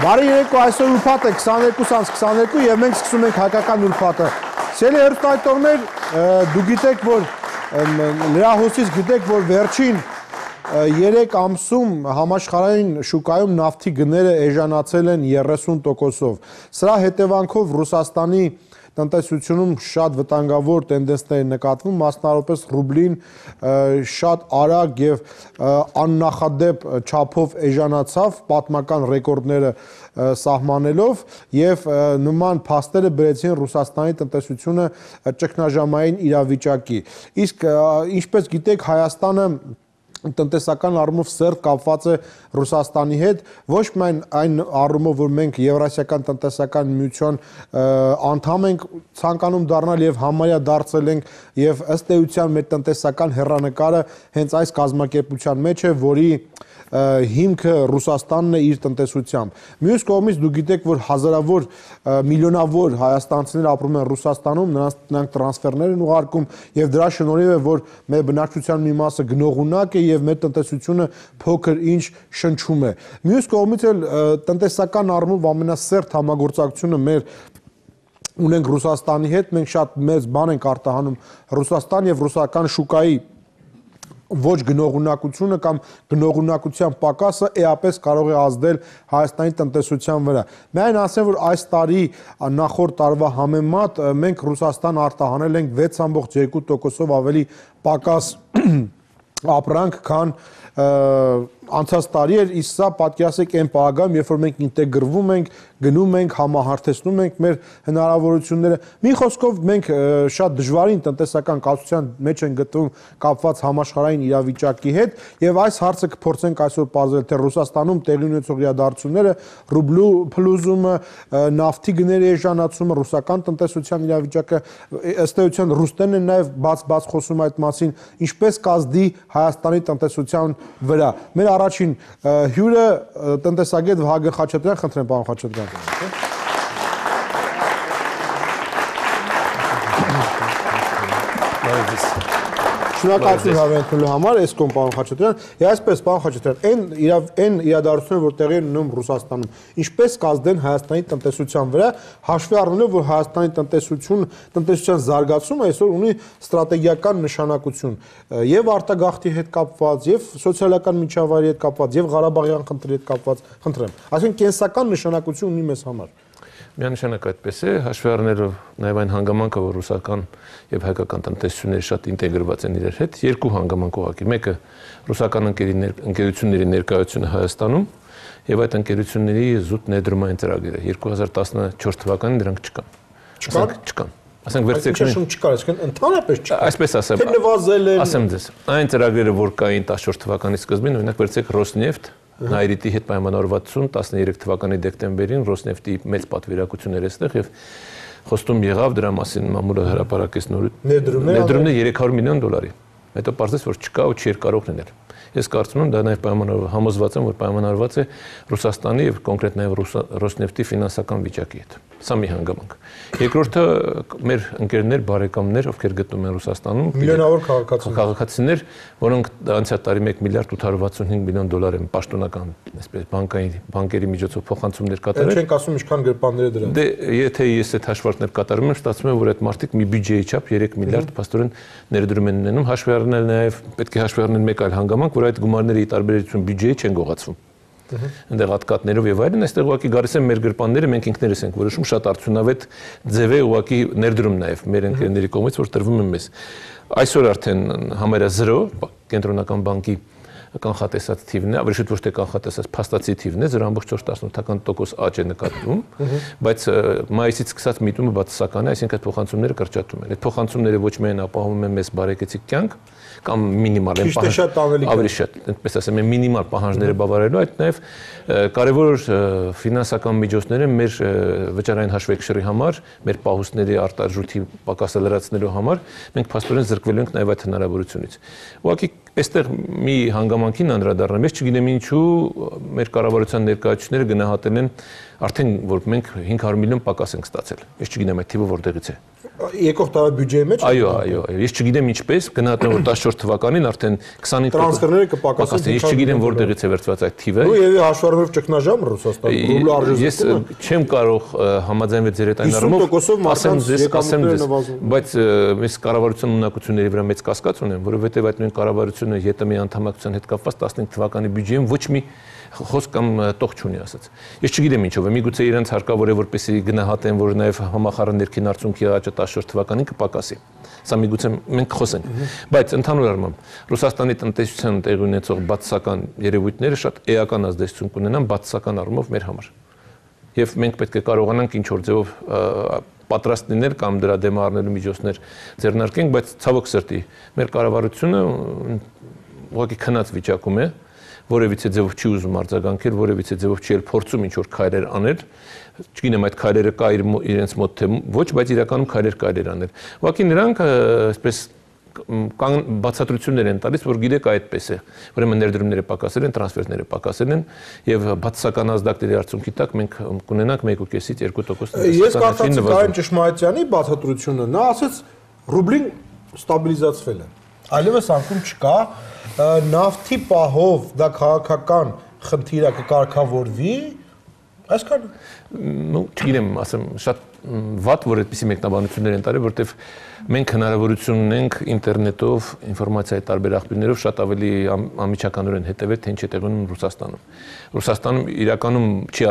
Բարի երեկո, այսօր ուրբաթ է 22:22 եւ մենք սկսում ենք հայկական ուրբաթը։ Սիրելի հեռուստաընկերներ, դուք գիտեք, որ լրահոսից գիտեք, որ վերջին 3 ամսում համաշխարհային շուկայում նավթի գները էժանացել են 30%-ով։ Սրա հետևանքով Ռուսաստանի տնտեսությունում շատ վտանգավոր տենդենսներ նկատվում, մասնավորապես ռուբլին շատ արագ եւ աննախադեպ չափով էժանացավ, պատմական ռեկորդները սահմանելով եւ նման փաստերը բերեցին Ռուսաստանի տնտեսությունը ճգնաժամային իրավիճակի։ Իսկ ինչպես գիտեք, Հայաստանը տնտեսական առումով սերտ կապված է Ռուսաստանի հետ, ոչ միայն այն առումով, որ մենք Եվրասիական տնտեսական միության անդամ ենք ցանկանում դառնալ եւ համարյա դարձել ենք եւ ըստ էության մեր տնտեսական հեռանկարը հենց այս կազմակերպության մեջ է, որի հիմքը Ռուսաստանն է իր տնտեսությամբ։ Մյուս կողմից դուք գիտեք, որ հազարավոր միլիոնավոր հայաստանցիներ ապրում են Ռուսաստանում, նրանք տրանսֆերներ են ուղարկում եւ դրա շնորհիվ է, որ մեր բնակչության մի մասը գնողունակ է եւ մեր տնտեսությունը փոքր ինչ շնչում է։ Մյուս կողմից էլ տնտեսական առումով ամենասերտ համագործակցությունը մեր ունենք Ռուսաստանի հետ, մենք շատ մեծ բան ենք արտահանում Ռուսաստան եւ ռուսական շուկայի ոչ գնողունակությունը կամ գնողունակության պակասը էապես կարող է ազդել Հայաստանի տնտեսության վրա։ Միայն ասեմ, որ այս տարի նախորդ տարվա համեմատ մենք Ռուսաստան արտահանել ենք 6.2%-ով ավելի պակաս ապրանք, քան անցած տարի էր, իսկ սա պատկերացրեք այն պահագամ, երբ որ մենք ինտեգրվում ենք, գնում ենք, համահարթեցնում ենք մեր հնարավորությունները։ Մի խոսքով մենք շատ դժվարին տնտեսական կացության մեջ են գտնվում կապված համաշխարհային իրավիճակի հետ, եւ այս հարցը կփորձենք այսօր պարզել, թե Ռուսաստանում տեղի ունեցող իրադարձությունները, ռուբլու փլուզումը, նավթի գների էժանացումը, ռուսական տնտեսության իրավիճակը, ըստ էության ռուսներն են նաեւ բաց խոսում այդ մասին, ինչպես կազդի Հայաստանի տնտեսության վրա։ Մեր առաջին հյուրը տնտեսագետ Վահագն Խաչատրյան, խնդրեմ պարոն Խաչատրյան։ Շնորհակալություն հավելելու համար, այս կողմ պարոն Խաչատրյան, եւ այսպես պարոն Խաչատրյան, այն իրադարձությունները, որ տեղի են ունենում Ռուսաստանում, ինչպես կազդեն Հայաստանի տնտեսության վրա, հաշվի առնելով, որ Հայաստանի տնտեսության զարգացումը այսօր ունի ստրատեգիական նշանակություն եւ արտագաղթի հետ կապված, եւ սոցիալական միջավայրի հետ կապված, եւ Ղարաբաղյան խնդրի հետ կապված, խնդրեմ, այսինքն կենսական նշանակություն ունի մեզ համար։ Միանշանակ այդպես է, հաշվի առնելով նաև այն հանգամանքը, որ ռուսական եւ հայկական տնտեսությունները շատ ինտեգրված են իրար հետ, երկու հանգամանք ուղղակի։ Մեկը ռուսական ընկերությունների ներկայությունը Հայաստանում եւ այդ ընկերությունների զուտ ներդրումային ծրագիրը 2014 թվականին դրանք չկան։ Ասենք վերցրեք չկար, այսինքն ընդհանրապես չկար։ Այսպես ասեմ։ Թե նվազել են։ Ասեմ ձեզ, այն ծրագրերը, որ կային 14 թվականի սկզբին, օրինակ վերցրեք Ռոսնեֆտ, Նայրիտի հետ պայմանավորվածություն 13 թվականի դեկտեմբերին Ռոսնեֆտի մեծ պատվիրակություններ էստեղ եւ խոստում եղավ դրա մասին մամուլը հրապարակեց նոր ներդրումները $300 միլիոն։ Հետո պարզեց, որ չկա ու չի կարող լինել։ Ես կարծում եմ, դա նաև համոզված եմ, որ պայմանավորված է Ռուսաստանի եւ կոնկրետ նաև Ռոսնեֆտի ֆինանսական վիճակի հետ։ Սա մի հանգամանք։ Երկրորդը մեր ընկերներ, բարեկամներ, ովքեր գտնվում են Ռուսաստանում, միլիոնավոր քաղաքացիներ, որոնք անցյալ տարի $1.865 միլիոն են պաշտոնական, այսպես բանկերի միջոցով փոխանցումներ կատարել։ Չենք ասում ինչքան գրպանները դրանց։ Դե եթե ես այդ հաշվարկներ կատարում եմ, ստացվում է, որ այդ մարդիկ մի բյուջեի չափ 3 միլիարդ փաստորեն ներդրում են ունենում, հաշվի առնել նաև պետք է հաշվի առնել մեկ այլ հանգամանք, որ այդ գումարների տարբերություն բյուջեի չեն գողացվում։ Այնտեղ հատկատներով եւ այլն, այստեղ ուղղակի գալիս են մեր գրպանները, մենք ինքներս ենք որոշում շատ արդյունավետ ձև է ուղղակի ներդրում նաեւ մեր ընկերների կողմից, որ տրվում է մեզ։ Այսօր արդեն համարյա 0 կենտրոնական բանկի կանխատեսած թիվն է, ավելի շուտ ոչ թե կանխատեսած փաստացի թիվն է, 0.4% աճ է նկատվում, բայց մայիսից սկսած միտումը բացասական է, այսինքն այդ փոխանցումները կրճատում են։ Այդ փոխանցումները ոչ միայն ապահովում են մեզ բարեկեցիկ կյանք, կամ մինիմալ են ավելի շատ, այդպես ասեմ, մինիմալ պահանջները բավարարելու, այդ նաև կարևոր ֆինանսական միջոցներ են մեր վճարային հաշվեկշռի համար, մեր պահուստների արտարժույթի պակասը լրացնելու համար, մենք փաստորեն զրկվելու ենք նաև այդ հնարավորությունից։ Ուղղակի այստեղ մի հանգամանքին անդրադառնամ, ես չգիտեմ ինչու մեր կառավարության ներկայացուցիչները գնահատել են արդեն որ մենք 500 միլիոն պակաս ենք ստացել։ Ես չգիտեմ այդ թիվը որտեղից է։ եկող տարի բյուջեի մեջ։ Այո, ես չգիտեմ ինչպես, գնահատեմ որ 14 թվականին արդեն 25% տրանսֆերները կպակասեն։ Ես չգիտեմ որտեղից է վերցված այդ թիվը։ Ու եւ հաշվառելով ճգնաժամը Ռուսաստանում, ռուբլու արժեզրկումը։ Ես չեմ կարող համաձայնվել ձեր հետ այն առումով, բայց ես կառավարության ունակությունների վրա մեծ կասկած ունեմ, որովհետեւ այդ նույն կառավարությունը ԵՏՄ-ի անդամակցության հետ կապված 15 թվականի բյուջեում ոչ մի խոսք կամ տող չունի ասած։ Ես չգիտեմ ինչով է, միգուցե իրենց հարկավոր է որպեսզի գնահատեն, որ նաև համախառն ներքին արդյունքի աճը 14 թվականին կպակասի։ Սա միգուցե մենք խոսենք։ Բայց ընդհանուր առմամբ Ռուսաստանի տնտեսության տեղի ունեցող բացասական երևույթները շատ էական ազդեցություն կունենան բացասական առումով մեր համար։ Եվ մենք պետք է կարողանանք ինչ-որ ձևով պատրաստ լինել կամ դրա դեմ առնելու միջոցներ ձեռնարկենք, բայց ցավոք սրտի մեր կառավարությունը ուղղակի քնած վիճակում է, որևիցե ձևով չի ուզում արձագանքել, որևիցե ձևով չի էլ փորձում ինչ-որ քայլեր անել, չգիտեմ այդ քայլերը կա իրենց մոտ թե ոչ, բայց իրականում քայլեր անել։ Ուղղակի նրանք այսպես բացատրություններ են տալիս, որ գիտեք այդպես է։ Ուրեմն ներդրումները պակասել են, տրանսֆերները պակասել են եւ բացասական ազդակների արդյունքի տակ մենք կունենանք 1.5-ից 2%։ Ես կարծացի Կարեն Ճշմարիտյանի բացատրությունը, նա ասաց ռուբլին ստաբիլիզացվել է։ Այլևս անկում չկա, նավթի պահով դա քաղաքական խնդիր է կկարգավորվի, այսքան։ Ну, չգիտեմ, ասեմ, շատ վատ որ այդպիսի մեկնաբանություններ են տարել, որտեվ մենք հնարավորություն ունենք ինտերնետով, ինֆորմացիայի տարբեր աղբյուրներով շատ ավելի անմիջականորեն հետևել, թե ինչ է տեղի ունենում Ռուսաստանում։ Ռուսաստանում իրականում չի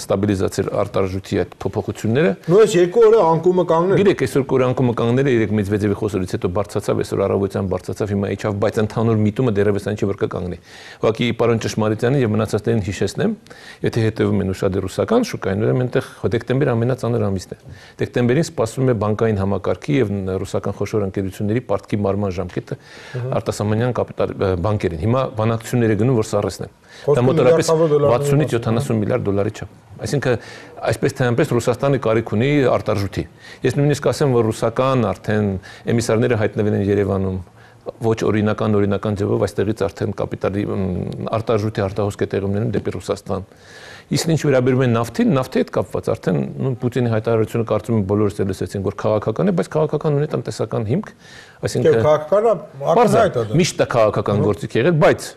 ստաբիլիզացել արտարժույթի այդ փոփոխությունները։ Ну, այս երկու օրը անկումը կանգնել։ Գիտեք, այսօր կորը անկումը կանգնել է 3 Մեդվեդևի խոսորից հետո բարձրացավ, այսօր առավոտյան բարձրացավ, հիմա իջավ, բայց ընդհանուր միտումը դեռևս այն չի որ կկանգնի։ Ուղղակի պարոն Ճշմարիտյանը եւ մնացածներին հիշեցնեմ, եթե հետևում են ուշադիր ռուսական շուկային, ուրեմն այնտեղ դեկտեմբեր ամենածանր ամիսն է։ Դեկտեմբերին սպասվում է բանկային համակարգի եւ ռուսական խոշոր ընկերությունների պարտքի մարման ժամկետը արտասահմանյան կապիտալ բանկերին։ Հիմա բանակցությունները գնում որ սառեցնեն։ Դա մոտավորապես 60-ից 70 միլիարդ դոլարի չափ։ Այսինքն այսպես թե այնպես Ռուսաստանը կարիք ունի արտարժույթի։ Ես նույնիսկ ասեմ, որ ռուսական արդեն էմիսարները հայտնվել են Երևանում ոչ օրինական ձևով այստեղից արդեն կապիտալի արտարժույթի արտահոսք է տեղի ունենում դեպի Ռուսաստան։ Իսկ ինչ վերաբերում է նավթին, նավթի հետ կապված արդեն Պուտինի հայտարարությունը կարծում եմ բոլորս էլ լսեցին, որ քաղաքական է, բայց քաղաքական ունի տնտեսական հիմք, այսինքն քաղաքականը ակնհայտ է։ Միշտ է քաղաքական գործիք եղել, բայց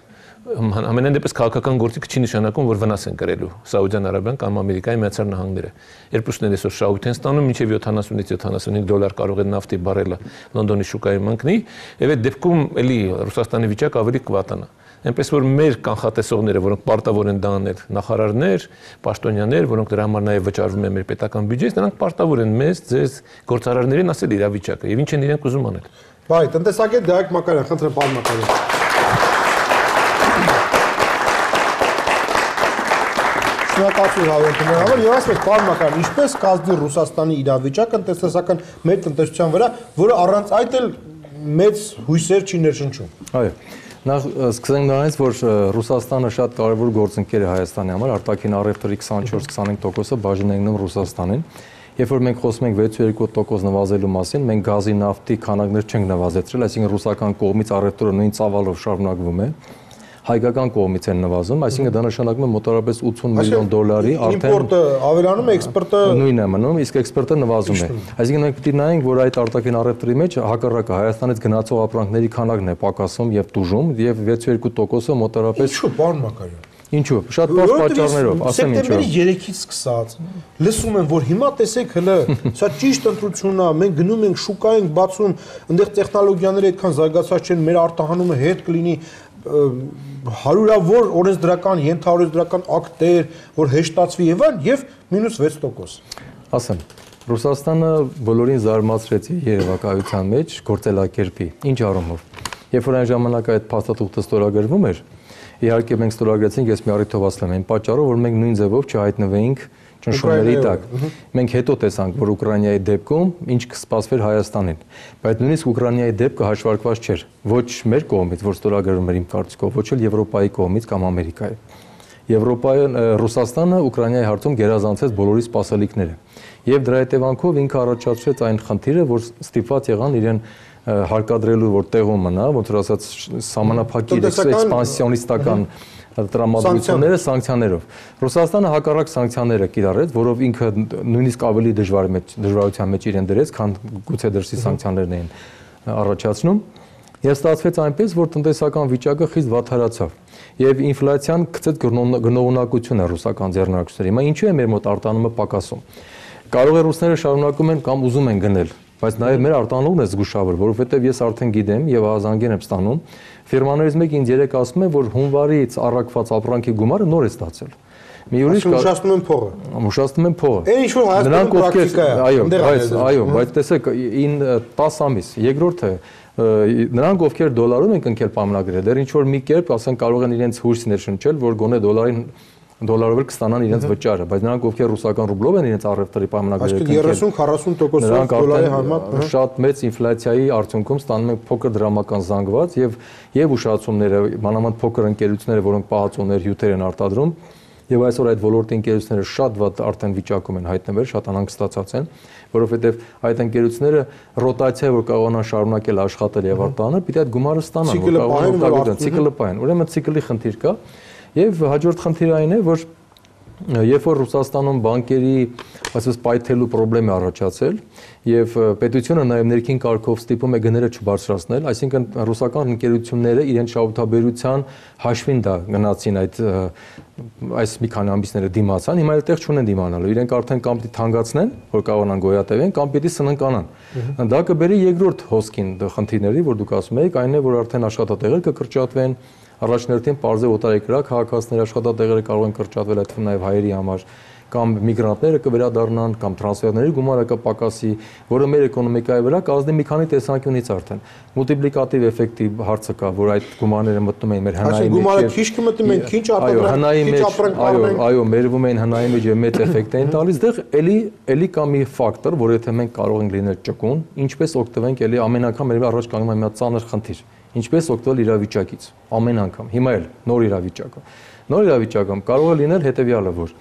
ամենայն դեպս քաղաքական գործիքը չի նշանակում, որ վնաս են կրելու Սաուդյան Արաբիան կամ Ամերիկայի Միացյալ Նահանգները։ Երկուսն էլ այսօր շահույթ են ստանում, մինչև 70-ից 75 դոլար կարող է նավթի բարելը Լոնդոնի շուկայում ընկնի, եւ այդ դեպքում էլի Ռուսաստանի վիճակը ավելի կվատանա։ Այնպես որ մեր կանխատեսողները, որոնք պարտավոր են դա անել, նախարարներ, պաշտոնյաներ, որոնք դրա համար նաև վճարվում են մեր պետական բյուջեից, նրանք պարտավոր են մեզ, ձեզ գործարարներին ասել իրավիճակը եւ ինչ են իրենք ուզում անել։ Բայ, տնտեսագետ Դայակ Մակարյան, խնդրեմ պարոն Մակարյան։ Շնորհակալություն հավելումների համար եւ ասես պարոն Մակարյան, ինչպես կազդի Ռուսաստանի իրավիճակը տնտեսական մեր տնտեսության վրա, որը առանց այդ էլ մեծ հույսեր չի ներշնչում։ Այո։ Նախ սկսենք նրանից, որ Ռուսաստանը շատ կարևոր գործընկեր է Հայաստանի համար, արտաքին առևտրի 24-25%-ը բաժին է գնում Ռուսաստանին։ Երբ որ մենք խոսում ենք 6.2% նվազելու մասին, մենք գազի նավթի քանակներ չենք նվազեցրել, այսինքն ռուսական կողմից առևտուրը նույն ծավալով շարունակվում է։ Հայկական կողմից են նվազում, այսինքն դա նշանակում է մոտավորապես 80 միլիոն դոլարի արդեն իմպորտը ավելանում է, էքսպորտը նույնն է մնում, իսկ էքսպորտը նվազում է։ Այսինքն մենք պետք է նայենք, որ այդ արտաքին առևտրի մեջ հակառակը Հայաստանից գնացող ապրանքների քանակն է պակասում եւ տուժում եւ 6.2%-ը մոտավորապես Ինչու, պարոն Մակարյան։ Ինչու՞։ Շատ բարձ պատճառներով, ասեմ ինչու։ Սեպտեմբերի 3-ից սկսած լսում եմ, որ հիմա տեսեք հələ, սա ճիշտ ընտրությունն է, մենք գնում ենք շուկա ենք բացում, այնտեղ տեխնոլոգիաները այդքան զարգացած չեն, մեր արտահանումը հետ կլինի հարյուրավոր օրենսդրական, ենթաօրենսդրական ակտեր, որ հեշտացվի եւ այլն եւ -6%։ Ասեմ, Ռուսաստանը բոլորին զարմացրեց երևակայության մեջ գործելակերպի։ Ինչ առումով։ Երբ որ այն ժամանակ այդ փաստաթուղթը ստորագրվում էր, իհարկե մենք ստորագրեցինք, ես մի առիթով ասեմ, այն պատճառով, որ մենք նույն ձևով չհայտնվեինք ճնշումների տակ։ Մենք հետո տեսանք, որ Ուկրաինայի դեպքում ինչ կսպասվեր Հայաստանին, բայց նույնիսկ Ուկրաինայի դեպքը հաշվարկված չէր, ոչ մեր կողմից, որ ստորագրվում էր իմ կարծիքով, ոչ էլ Եվրոպայի կողմից կամ Ամերիկայի։ Ռուսաստանը Ուկրաինայի հարցում գերազանցեց բոլորի սպասելիքները։ Եվ դրա հետևանքով ինքը առաջացրեց այն խնդիրը, որ ստիպված եղան իրեն հարկադրելու, որ տեղում մնա, ոնց որ ասած, սահմանափակիր էքսպանսիոնիստական տրամադրությունները սանկցիաներով։ Ռուսաստանը հակառակ սանկցիաները կիրառեց, որով ինքը նույնիսկ ավելի դժվարության մեջ իրեն դրեց, քան գուցե դրսի սանկցիաներն էին առաջացնում։ Եվ ստացվեց այնպես, որ տնտեսական վիճակը խիստ վատթարացավ եւ ինֆլյացիան գցեց գնողունակությունը ռուսական ձեռնարկությունների։ Հիմա ինչու է մեր մոտ արտանումը պակասում։ Կարող է ռուսները շարունակում են կամ ուզում են գնել, բայց նաեւ մեր արտանումն է զգուշավոր, որովհետեւ ես արդեն գիտեմ եւ ահազանգեր եմ ստանում, ֆիրմաներից մեկը ինձ երեք ասում է, որ հունվարից առաքված ապրանքի գումարը նոր է ստացել։ Մի ուրիշ ուշացնում են փողը։ Ուշացնում են փողը։ Այն ինչ որ Հայաստանում պրակտիկա է։ Այո, բայց տեսեք, 10 ամիս, երկրորդը նրանք ովքեր դոլարում են կնքել պայմանագրերը, դեռ ինչ որ մի կերպ, ասեն, կարող են իրենց հույսն ներշնչել, որ գոնե դոլարով կստանան իրենց վճարը, բայց նրանք ովքեր ռուսական ռուբլով են իրենց առևտրի պայմանագրերը կնքել, 30-40% դոլարի համեմատ շատ մեծ ինֆլյացիայի արդյունքում ստանում են փոքր դրամական զանգված եւ ուշացումները, մանավանդ փոքր ընկերությունները, որոնք պահածոներ, հյութեր են արտադրում, եւ այսօր այդ ոլորտի ընկերությունները շատ վատ արդեն վիճակում են հայտնվել, շատ անհանգստացած են, որովհետեւ այդ ընկերությունները ռոտացիա որ կարողանան շարունակել աշխատել եւ արտահանել, պիտի այդ գումարը ստանան, որ կարողանան օգտագործել ցիկլը պահեն։ Ուրեմն ցիկլի խնդիր կա եւ հաջորդ խնդիրը այն է, որ երբ որ Ռուսաստանում բանկերի, ասես պայթելու խնդրեմ է առաջացել եւ պետությունը նաեւ ներքին կարգով ստիպում է գները չբարձրացնել, այսինքն ռուսական ընկերությունները իրենց շահութաբերության հաշվին դա գնացին այս մի քանի ամիսները դիմացան, հիմա էլ տեղ չունեն դիմանալու, իրենք արդեն կամ պիտի թանկացնեն, որ կարողանան գոյատևեն, կամ պիտի սննկանան։ Դա կբերի երկրորդ հոսքին խնդիրների, որ դուք ասում եք, այն է, որ արդեն աշխատատեղեր կկրճատվեն, առաջներտին պարզե օտարերկրյա քաղաքացիների աշխատատեղերը կարող են կրճատվել, այդ թվում նաև հայերի համար, կամ միգրանտները կվերադառնան, կամ տրանսֆերների գումարը կպակասի, որը մեր էկոնոմիկայի վրա կազդի մի քանի տեսանկյունից արդեն մուլտիպլիկատիվ էֆեկտի հարցը կա, որ այդ գումարները մտնում են մեր հնայի մեջ։ Գումարը քիչ կմտնի, մենք քիչ արտադրենք, այո, մերվում են հնայի մեջ եւ մեծ էֆեկտ են տալիս, դեռ էլի կա մի ֆակտոր, որ եթե մենք կարող ենք լինել ճկուն, ինչպես օգտվենք էլի ամեն անգամ մեր առաջ կանգնում է մի հատ ծանր խնդիր։ Ինչպես օգտվել իրավիճակից ամեն անգամ։ Հիմա էլ նոր իրավիճակը։ Նոր իրավիճակում կարող է լինել հետեւյալը, որ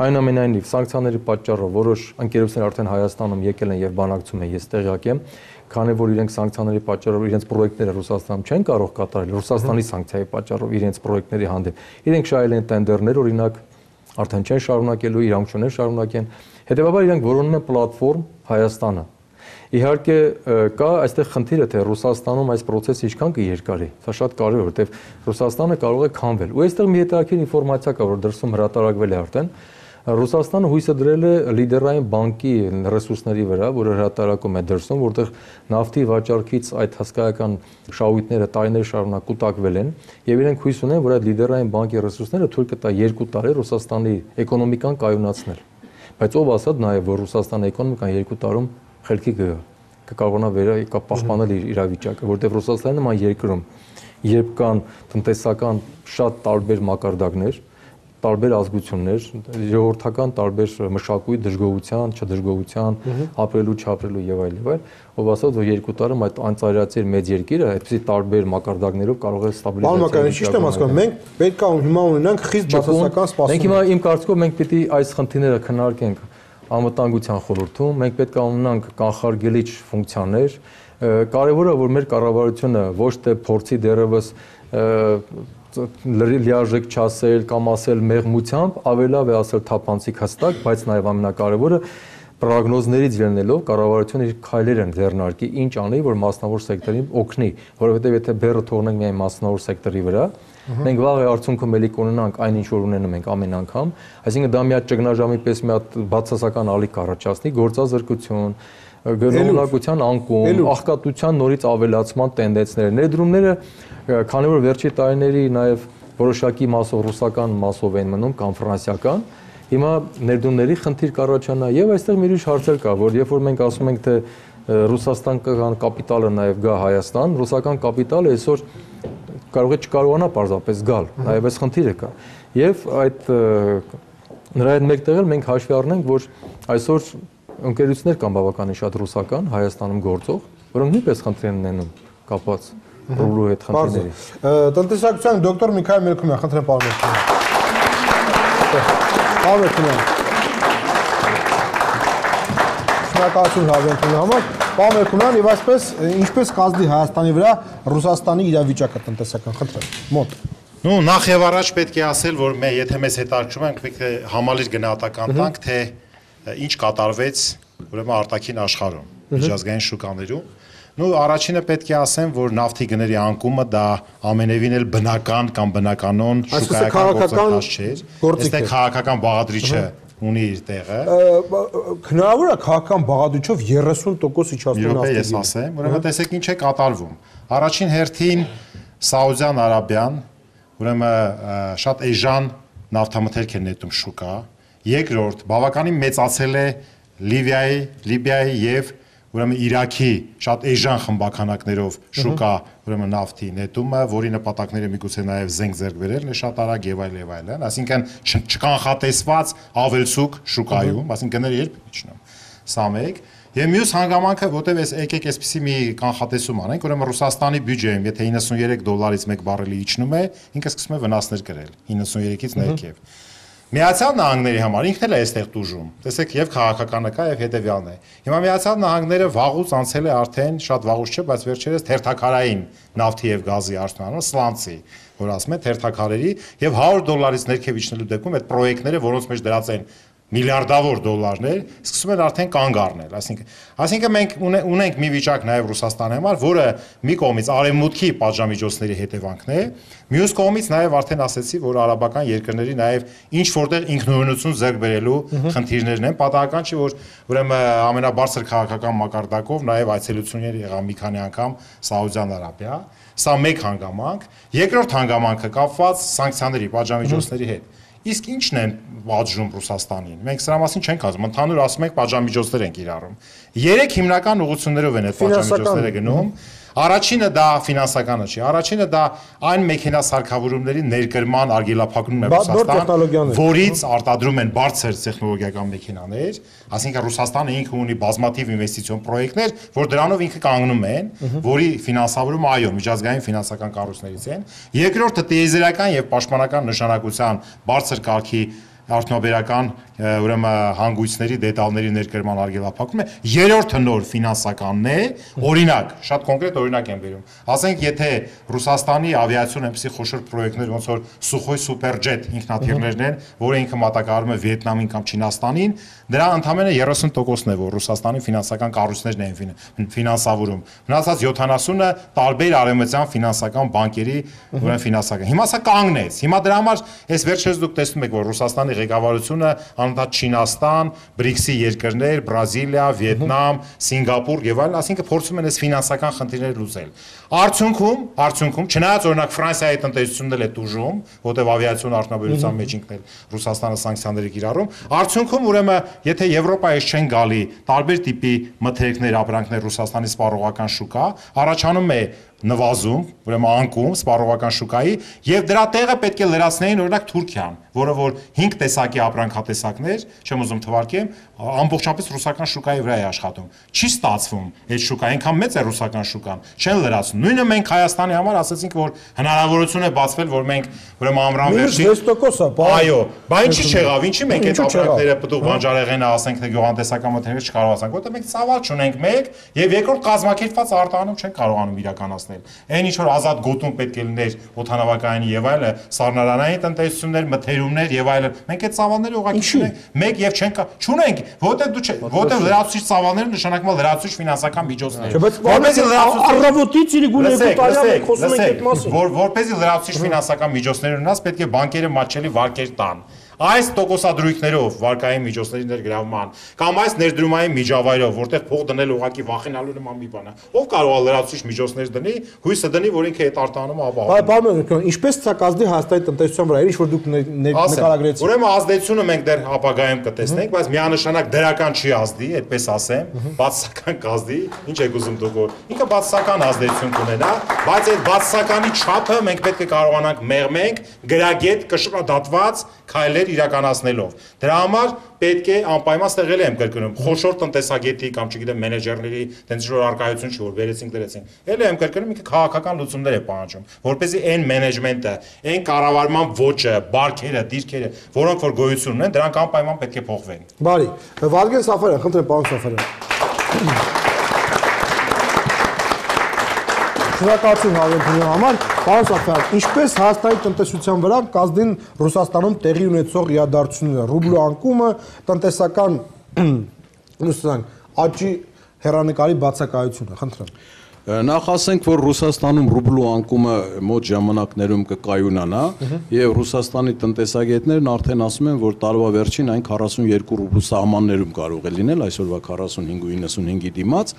այնուամենայնիվ սանկցիաների պատճառով որոշ ընկերություններ արդեն Հայաստանում եկել են եւ բանակցում են, ես տեղյակ եմ, քանի որ իրենք սանկցիաների պատճառով իրենց պրոյեկտները Ռուսաստանում չեն կարող կատարել, Ռուսաստանի սանկցիայի պատճառով իրենց պրոյեկտների հանդեպ։ Իրենք շահել են տենդերներ, օրինակ, արդեն չեն շարունակելու, իրանք չունեն շարունակեն։ Հետեւաբար իրենք որոնում են պլատֆորմ Հայաստանը։ Իհարկե կա այստեղ խնդիրը, թե Ռուսաստանում այս process-ը ինչքան կերկարի։ Սա շատ կարևոր է, որտեղ Ռուսաստանը կարող է քանվել։ Ու այստեղ մի հետաքրքիր ինֆորմացիա կա, որ դրսում հրատարակվել է արդեն։ Ռուսաստանը հույսը դրել է լիդերային բանկի ռեսուրսների վրա, որը հրատարակում է դրսում, որտեղ նավթի վաճառքից այդ հսկայական շահույթները տարիներ շարունակ կուտակվել են, եւ իրենք հույս ունեն, որ այդ լիդերային բանկի ռեսուրսները թույլ կտա 2 տարի Ռուսաստանի էկոնոմիկան կայունացնել։ Բայց ով ասաց նաեւ, որ Ռուսաստանի էկոնոմիկան 2 տարում խելքի կկարողանա պահպանել իր իրավիճակը, որտեղ Ռուսաստանի նման երկրում, երբ կան տնտեսական շատ տարբեր մակարդակներ, տարբեր ազգություններ, ժողովրդական տարբեր մշակույթ, դժգոհության, չդժգոհության, ապրելու, չապրելու եւ այլ, ով ասած, որ 2 տարում այդ անծայրացիր մեծ երկիրը այդպիսի տարբեր մակարդակներով կարող է ստաբիլիզացիա։ Ճիշտ եմ ասում, մենք պետք է հիմա ունենանք խիստ բացասական սպասում։ Մենք հիմա իմ կարծիքով մենք պիտի այս խնդիրները քննարկենք Անվտանգության խորհրդում, մենք պետք է ունենանք կանխարգելիչ ֆունկցիաներ։ Կարևորը որ մեր կառավարությունը ոչ թե փորձի դեռևս լիարժեք չասել կամ ասել մեղմությամբ, ավելավ է ասել թափանցիկ հստակ, բայց նաև ամենակարևորը պրոգնոզներից ելնելով կառավարությունը իր քայլերը ձեռնարկի, ինչ անի, որ մասնավոր սեկտորին օգնի, որովհետև եթե բեռը թողնենք միայն մասնավոր սեկտորի վրա, մենք վաղ արդյունքում էլի կունենանք այն ինչ որ ունենում ենք ամեն անգամ, այսինքն դա մի հատ ճգնաժամի պես մի հատ բացասական ալիք առաջացնի, գործազրկություն, գնողունակության անկում, աղքատության նորից ավելացման տենդենսներ, ներդրումները, քանի որ վերջի տարիների նաև որոշակի մասով ռուսական մասով են մնում կամ ֆրանսիական, հիմա ներդրումների խնդիր կառաջանա եւ այստեղ մի ուրիշ հարցեր կա, որ երբ որ մենք ասում ենք թե ռուսաստանական կապիտալը նաև գա Հայաստան, ռուսական կապիտալը այսօր կարող է չկարողանա պարզապես գալ, նաև այս խնդիրը կա։ Եվ այդ նրա հետ մեկտեղ էլ մենք հաշվի առնենք, որ այսօր ընկերություններ կան բավականին շատ ռուսական Հայաստանում գործող, որոնք նույնպես խնդիր են ունենում կապված ռուբլու հետ խնդիրների։ Տնտեսագիտության դոկտոր Միքայել Մելքումյան, խնդրեմ պարոն Մելքումյան։ Շնորհակալություն հավելելու համար։ Պարոն Մելքումյան, եւ այսպես ինչպես կազդի Հայաստանի վրա Ռուսաստանի իրավիճակը տնտեսական, խնդրեմ։ Մոտ։ Ну, նախ եւ առաջ պետք է ասել, որ եթե մեզ հետաքրքրում ենք, պետք է համալիր գնահատական տանք, թե ինչ կատարվեց, ուրեմն արտաքին աշխարհում, միջազգային շուկաներում։ Ну, առաջինը պետք է ասեմ, որ նավթի գների անկումը դա ամենևին էլ բնական կամ բնականon շուկայական գործընթաց չէր։ Այստեղ քաղաքական բաղադրիչը ունի իր տեղը։ Հնարավոր է քաղաքական բաղադրիչով 30% իջացնել նավթի։ Ես ասեմ, ուրեմն տեսեք ինչ է կատարվում։ Առաջին հերթին Սաուդյան Արաբիան, ուրեմն շատ էժան նավթամթերք է նետում շուկա։ Երկրորդ, բավականին մեծացել է Լիբիայի եւ ուրեմն Իրաքի շատ էժան խմբականակներով շուկա, ուրեմն նավթի նետումը, որի նպատակները միգուցե նաև զենք ձեռք բերելն է շատ արագ եւ այլն, այսինքն չկանխատեսված ավելցուկ շուկայում, այսինքն գները երբ իջնում։ Սա մեկ։ Եվ մյուս հանգամանքը, որտեղ եկեք այսպեսի մի կանխատեսում անենք, ուրեմն Ռուսաստանի բյուջեում, եթե $93-ից 1 բարելի իջնում է, ինքը սկսում է վնասներ կրել 93-ից ներքև։ Միացյալ Նահանգների համար ինքն էլ է այստեղ տուժում։ Տեսեք, եւ քաղաքականը կա եւ հետեւյալն է։ Հիմա Միացյալ Նահանգները վաղուց անցել է արդեն, շատ վաղուց չէ, բայց վերջերս թերթակարային նավթի եւ գազի արտոնանումը սլանցի, որ ասում են թերթակարերի եւ $100-ից ներքև իջնելու դեպքում այդ պրոյեկտները, որոնց մեջ դրած են միլիարդավոր դոլարներ, սկսում են արդեն կանգ առնել, այսինքն մենք ունենք մի վիճակ նաև Ռուսաստանի համար, որը մի կողմից արևմուտքի պատժամիջոցների հետևանքն է, մյուս կողմից նաև արդեն ասեցի, որ արաբական երկրների նաև ինչ որտեղ ինքնուրույնություն ձեռք բերելու խնդիրներն են, պատահական չի, որ ուրեմն ամենաբարձր քաղաքական մակարդակով նաև այցելություններ եղան մի քանի անգամ Սաուդյան Արաբիա, սա մեկ հանգամանք, երկրորդ հանգամանքը կապված սանկցիաների, պատժամիջոցների հետ։ Իսկ ի՞նչն են պատժում Ռուսաստանին։ Մենք սրա մասին չենք ասում, ընդհանուր ասում ենք պատժամիջոցներ են կիրառում։ 3 հիմնական ուղղություններով են այդ պատժամիջոցները գնում։ Առաջինը դա ֆինանսականը չի, առաջինը դա այն մեքենասարքավորումների ներկրման արգելափակումն է Ռուսաստան, որից արտադրում են բարձր տեխնոլոգիական մեքենաներ, այսինքն Ռուսաստանը ինքը ունի բազմաթիվ ինվեստիցիոն պրոյեկտներ, որ դրանով ինքը կանգնում են, որի ֆինանսավորումը այո, միջազգային ֆինանսական կառույցներից են։ Երկրորդը տիեզերական եւ պաշտպանական նշանակության բարձր կարգի արդյունաբերական ուրեմն հանգույցների դետալների ներկրման արգելափակում է, երրորդը նոր ֆինանսականն է, օրինակ, շատ կոնկրետ օրինակ եմ բերում։ Ասենք, եթե Ռուսաստանի ավիացիոն այնպիսի խոշոր պրոյեկտներ, ոնց որ Սուխոյ Սուպերջետ ինքնաթիռներն են, որը ինքը մատակարարում է Վիետնամին կամ Չինաստանին, դրա ընդամենը 30%-ն է, որ Ռուսաստանի ֆինանսական կառույցներն են ֆինանսավորում։ Մնացած 70-ը տարբեր արևմտյան ֆինանսական բանկերի ուրեմն ֆինանսական։ Հիմա սա կանգնեց։ Հիմա դրա համար այս վերջերս դուք տեսնում եք, որ Ռուսաստանի ղեկավարությունը անընդհատ Չինաստան, BRICS-ի երկրներ, Բրազիլիա, Վիետնամ, Սինգապուր եւ այլն, ասինքն փորձում են այս ֆինանսական խնդիրները լուծել։ Արդյունքում, չնայած օրինակ Ֆրանսիայի տնտեսությունն էլ է տուժում, որտեղ ավիացիոն արդյունաբերության մեջ ինքն էլ Ռուսաստանը սանկցիաների կիրառում, արդյունքում ուրեմն, եթե Եվրոպայից չեն գալի տարբեր տիպի մթերքներ, ապրանքներ Ռուսաստանի սպառողական շուկա, առաջանում է նվազում, ուրեմն անկում սպառողական շուկայի եւ դրա տեղը պետք է լրացնեին օրինակ Թուրքիան, որը որ 5 տեսակի ապրանքատեսակներ, չեմ ուզում թվարկեմ, ամբողջապես ռուսական շուկայի վրա է աշխատում։ Չի ստացվում այդ շուկա, այնքան մեծ է ռուսական շուկան, չեն լրացնում։ Նույնը մենք Հայաստանի համար ասացինք, որ հնարավորություն է բացվել, որ մենք ուրեմն ամռան վերջին 6%-ը, այո, բայց ինչի չեղավ, ինչի մենք այդ ապրանքները պտուղ բանջարեղենը ասենք թե գյուղատնտեսական մթերքներ չկարողացանք, որտեղ մենք ծավալ չունենք մեկ եւ երկրորդ կազմակերպված արտահանում չեն կարողանում իրականացնել։ Այն ինչ որ ազատ գոտում պետք է լիներ օդանավակայանի եւ այլը, սառնարանային տնտեսություններ, մթերումներ եւ այլն, մենք այդ ծավալները ուղղակի չունենք, մեկ եւ չունենք, որտեղ լրացուցիչ ծավալները նշանակում է լրացուցիչ ֆինանսական միջոցներ։ Որպեսզի առավոտից իր գունե կտարյալ խոսում ենք այդ մասին։ Որպեսզի լրացուցիչ ֆինանսական միջոցներ ունենաս, պետք է բանկերը մատչելի վարկեր տան։ Այս տոկոսադրույքներով վարկային միջոցների ներգրավման կամ այս ներդրումային միջավայրով, որտեղ փող դնել ուղղակի վախենալու նման մի բան է, ով կարող է լրացուցիչ միջոցներ դնի, հույսը դնի, որ ինքը այդ արտահանումը ապահովի։ Պարոն, ինչպես ցա կազդի Հայաստանի տնտեսության վրա, ինչ որ դուք նկարագրեցիք։ Ուրեմն ազդեցությունը մենք դեռ ապագայում կտեսնենք, բայց միանշանակ դրական չի ազդի, այդպես ասեմ, բացասական կազդի, ինչ եք ուզում դուք որ ինքը բացասական ազդեցություն կունենա, բայց այդ բացասականի չափը մենք պետք է կարողանանք մեղմենք գրագետ կշռադատված քայլեր իրականացնելով։ Դրա համար պետք է անպայման ստեղել եմ կրկնում խոշոր տնտեսագետի կամ չգիտեմ մենեջերների տենց որ արկայություն չի որ վերեցինք դրեցին։ Էլ եմ կրկնում ինքը քաղաքական լուծումներ է պահանջում, որպեսզի այն մենեջմենտը, այն կառավարման ոճը, բարքերը, դիրքերը, որոնք որ գոյություն ունեն, դրանք անպայման պետք է փոխվեն։ Բարի, Վազգեն Սաֆարյան, խնդրեմ պարոն Սաֆարյան։ շնորհակալություն Հավենթունի համար։ Պարոն Սաֆյան, ինչպես Հայաստանի տնտեսության վրա կազդին Ռուսաստանում տեղի ունեցող իրադարձությունները, ռուբլու անկումը, տնտեսական աճի հեռանկարի բացակայությունը, խնդրեմ։ Նախ ասենք, որ Ռուսաստանում ռուբլու անկումը մոտ ժամանակներում կկայունանա եւ Ռուսաստանի տնտեսագետներն արդեն ասում են, որ տարվա վերջին այն 42 ռուբլու սահմաններում կարող է լինել, այսօրվա 45-95-ի դիմաց,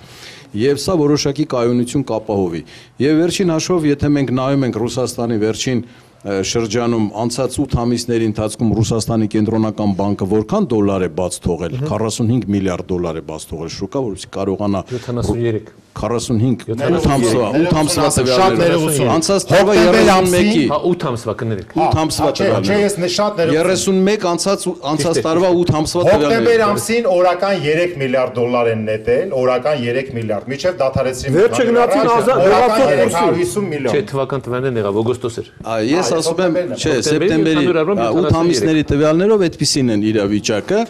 եւ սա որոշակի կայունություն կապահովի։ Եվ վերջին հաշվով, եթե մենք նայում ենք Ռուսաստանի վերջին շրջանում անցած 8 ամիսների ընթացքում Ռուսաստանի կենտրոնական բանկը որքան դոլար է բաց թողել, 45 միլիարդ դոլար է բաց թողել շուկա, որովհետեւ կարողանա 73 45 8 ամսվա շատ ներողություն անցած տարվա 31-ի 8 ամսվա կներեք 8 ամսվա տվյալներ չէ ես շատ ներողություն 31 անցած տարվա 8 ամսվա տվյալներ հոկտեմբեր ամսին օրական 3 միլիարդ դոլար են նետել օրական 3 միլիարդ միջև դադարեցրին Վերջը գնացին 350 միլիոն չէ թվական տվյալներն եղավ օգոստոս էր ես ասում եմ չէ սեպտեմբերի 8 ամիսների տվյալներով այդպեսին են իրավիճակը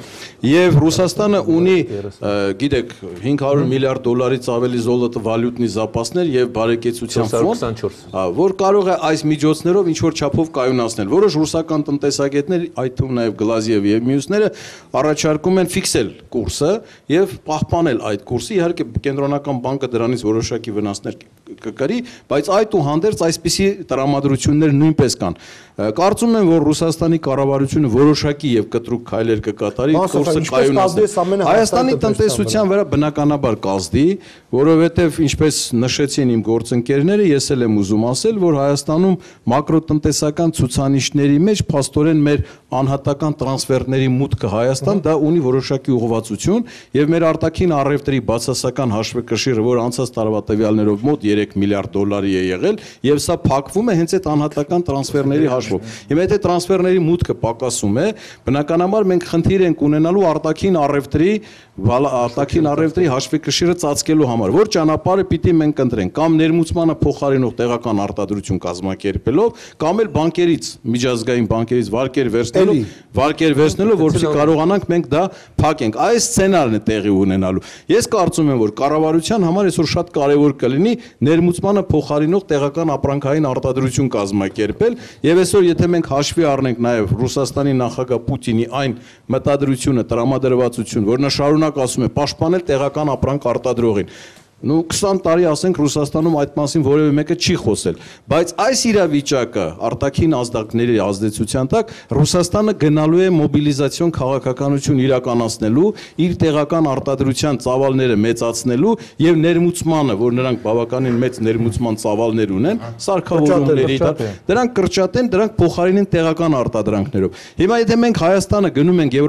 եւ Ռուսաստանը ունի գիտեք 500 միլիարդ դոլարից ավելի զոլոտը վալյուտնի զապասներ եւ բարեկեցության ֆոնդ, որ կարող է այս միջոցներով ինչ որ չափով կայունացնել։ Որոշ ռուսական տնտեսագետներ, այդ թվում նաեւ Գլազիև եւ մյուսները առաջարկում են ֆիքսել կուրսը եւ պահպանել այդ կուրսը։ Իհարկե կենտրոնական բանկը դրանից որոշակի վնասներ կկրի, բայց այդուհանդերձ այսպիսի տրամադրություններ նույնպես կան։ Կարծում եմ, որ Ռուսաստանի կառավարությունը որոշակի եւ կտրուկ քայլեր կկատարի կուրսը կայունացնել։ Հայաստանի տնտեսության վրա բնականաբար կազդի, որովհետեւ ինչպես նշեցին իմ գործընկերները, ես էլ եմ ուզում ասել, որ Հայաստանում մակրոտնտեսական ցուցանիշների մեջ փաստորեն մեր անհատական տրանսֆերների մուտքը Հայաստան դա ունի որոշակի ուղղվածություն եւ մեր արտաքին առևտրի բացասական հաշվեկշիռը, որ անցած տարվա տվյալներով մոտ 3 միլիարդ դոլարի է եղել եւ սա փակվում է հենց այդ անհատական տրանսֆերների հաշվով։ Հիմա եթե տրանսֆերների մուտքը պակասում է, բնականաբար մենք խնդիր ենք ունենալու արտաքին առևտրի հաշվեկշիռը ծածկելու համար, որ ճանապարհը պիտի մենք ընտրենք, կամ ներմուծմանը փոխարինող տեղական արտադրություն կազմակերպելով, կամ էլ բանկերից, միջազգային բանկերից վարկեր վերցնելով, որպեսզի կարողանանք մենք դա փակենք։ Այս սցենարն է տեղի ունենալու։ Ես կարծում եմ, որ կառավարության համար այսօր շատ կարևոր կլինի ներմուծմանը փոխարինող տեղական ապրանքային արտադրություն կազմակերպել, եւ այսօր եթե մենք հաշվի առնենք նաեւ Ռուսաստանի նախագահ Պուտինի այն մտադրությունը, տրամադրվածություն, որ նա շարունակ ասում է պաշտպանել տեղական ապրանք արտադրողին, 20 տարի ասենք Ռուսաստանում այդ մասին որևէ մեկը չի խոսել, բայց այս իրավիճակը արտաքին ազդակների ազդեցության տակ Ռուսաստանը գնալու է մոբիլիզացիոն քաղաքականություն իրականացնելու, իր տեղական արտադրության ծավալները մեծացնելու եւ ներմուծմանը, որ նրանք բավականին մեծ ներմուծման ծավալներ ունեն, սարքավորումների, դրանք կրճատեն, դրանք փոխարինեն տեղական արտադրանքներով։ Հիմա եթե մենք Հայաստանը գնում ենք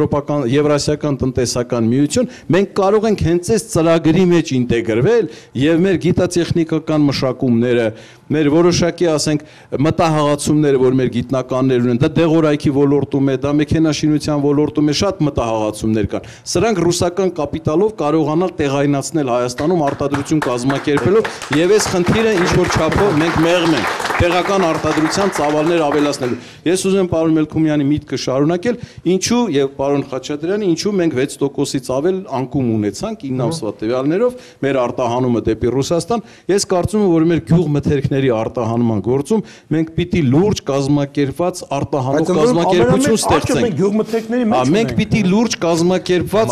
Եվրասիական տնտեսական միություն, մենք կարող ենք հենց այս ծրագրի մեջ ինտեգրվել եւ մեր գիտատեխնիկական մշակումները, մեր որոշակի, ասենք, մտահղացումները, որ մեր գիտնականներ ունեն, դա դեղորայքի ոլորտում է, դա մեքենաշինության ոլորտում է, շատ մտահղացումներ կան։ Սրանք ռուսական կապիտալով կարողանալ տեղայնացնել Հայաստանում արտադրություն կազմակերպելով եւ այս խնդիրը ինչ որ չափով մենք մեղմ ենք տեղական արտադրության ծավալներ ավելացնելու։ Ես ուզում եմ պարոն Մելքումյանի միտքը շարունակել, ինչու եւ պարոն Խաչատրյանի, ինչու մենք 6%-ից ավել անկում ունեցանք 9 ամսվա տվյալներով մեր արտահանումը դեպի Ռուսաստան։ Ես կարծում եմ, որ մեր գյուղմթերքների արտահանման գործում մենք պիտի լուրջ կազմակերպված արտահանող կազմակերպություն ստեղծենք։ Գյուղմթերքների մեջ մենք պիտի լուրջ կազմակերպված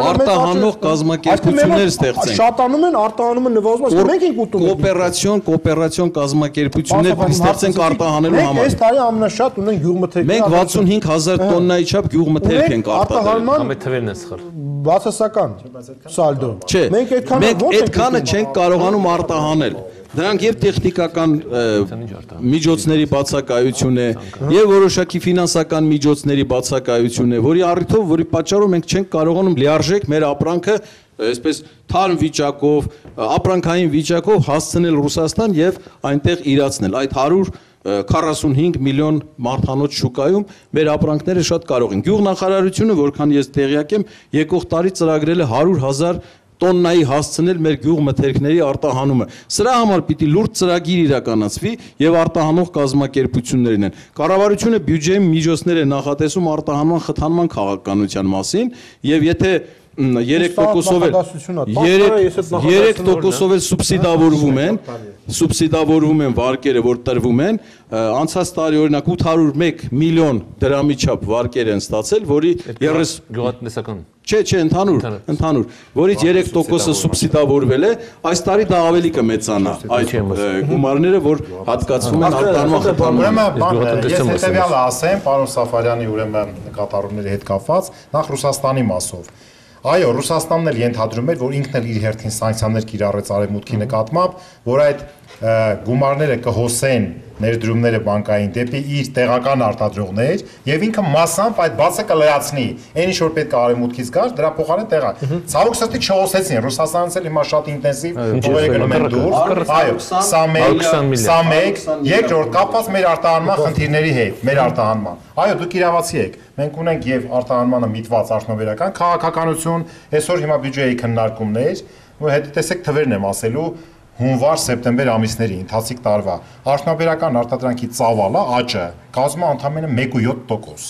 արտահանող կազմակերպություններ ստեղծենք։ Շատանում են արտահանումը նվազում, մենք ենք ուտում։ Կոոպերացիոն կազմակերպություններ պիտի ստեղծենք արտահանելու համար։ Մենք այս տարի ամենաշատ ունենք գյուղմթերքներ։ Մենք 65000 տոննայի չափ գյուղմթերք ենք արտահանել։ Ամեն թվերն է սխալ։ Բացասական սալդո։ Չէ, մենք այդքանը չենք կարողանում արտահանել։ Դրանք եւ տեխնիկական միջոցների բացակայություն է, եւ որոշակի ֆինանսական միջոցների բացակայություն է, որի առիթով, որի պատճառով մենք չենք կարողանում լիարժեք մեր ապրանքը այսպես թարմ վիճակով, ապրանքային վիճակով հասցնել Ռուսաստան եւ այնտեղ իրացնել։ Այդ 145 միլիոն մարդանոց շուկայում մեր ապրանքները շատ կարող են։ Գյուղնախարարությունը, որքան ես տեղյակ եմ, եկող տարի ծրագրել է 100,000 տոննայի հասցնել մեր գյուղմթերքների արտահանումը։ Սրա համար պիտի լուրջ ծրագիր իրականացվի եւ արտահանող կազմակերպություններն են։ Կառավարությունը բյուջեի միջոցներ է նախատեսում արտահանման խթանման քաղաքականության մասին եւ եթե 3%-ով էլ սուբսիդավորվում են վարկերը, որ տրվում են, անցած տարի օրինակ 801 միլիոն դրամի չափ վարկեր են ստացել, որի 30 գյուղատնտեսական Չէ, ընդհանուր, որից 3%-ը սուբսիդավորվել է, այս տարի դա ավելի կմեծանա այդ գումարները, որ հատկացվում են արտանման խթանման։ Ուրեմն, ես հետևյալը ասեմ, պարոն Սաֆարյանի ուրեմն նկատառումների հետ կապված, նախ Ռուսաստանի մասով։ Այո, Ռուսաստանն էլ ենթադրում էր, որ ինքն էլ իր հերթին սանկցիաներ կիրառեց արևմուտքի նկատմամբ, որ այդ գումարները կհոսեն ներդրումները բանկային դեպի իր տեղական արտադրողներ եւ ինքը մասամբ այդ բացը կլրացնի։ Այն ինչ որ պետք է արևմուտքից գար, դրա փոխարեն տեղա։ Ցավոք սրտի չհոսեցին, Ռուսաստանից էլ հիմա շատ ինտենսիվ փողերը գնում են դուրս։ Այո, 21, երկրորդ կապված մեր արտահանման խնդիրների հետ, մեր արտահանման։ Այո, դուք իրավացի եք։ Մենք ունենք եւ արտահանմանը միտված արդյունաբերական քաղաքականություն, այսօր հիմա բյուջեի քննարկումներ, ու հետ տեսեք թվերն եմ ասելու հունվար-սեպտեմբեր ամիսների ընթացիկ տարվա արդյունաբերական արտադրանքի ծավալը աճը կազմում է ընդամենը 1.7%։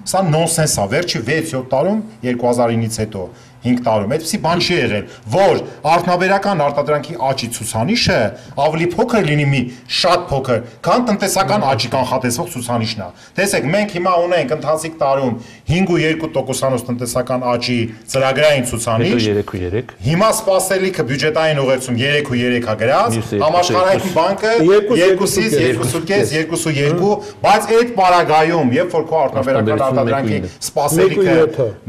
Սա նոնսենս է, վերջի 6-7 տարում 2009-ից հետո 5 տարում այդպեսի բան չի եղել, որ արդյունաբերական արտադրանքի աճի ցուցանիշը ավելի փոքր լինի մի շատ փոքր, քան տնտեսական աճի կանխատեսվող ցուցանիշն է։ Տեսեք, մենք հիմա ունենք ընթացիկ տարում 5.2%-անոց տնտեսական աճի ծրագրային ցուցանիշ, հիմա սպասելիքը բյուջետային ուղերձում 3.3 է գրած, համաշխարհային բանկը 2.5, 2.2, բայց այդ պարագայում, երբ որ քո արդյունաբերական արտադրանքի սպասելիքը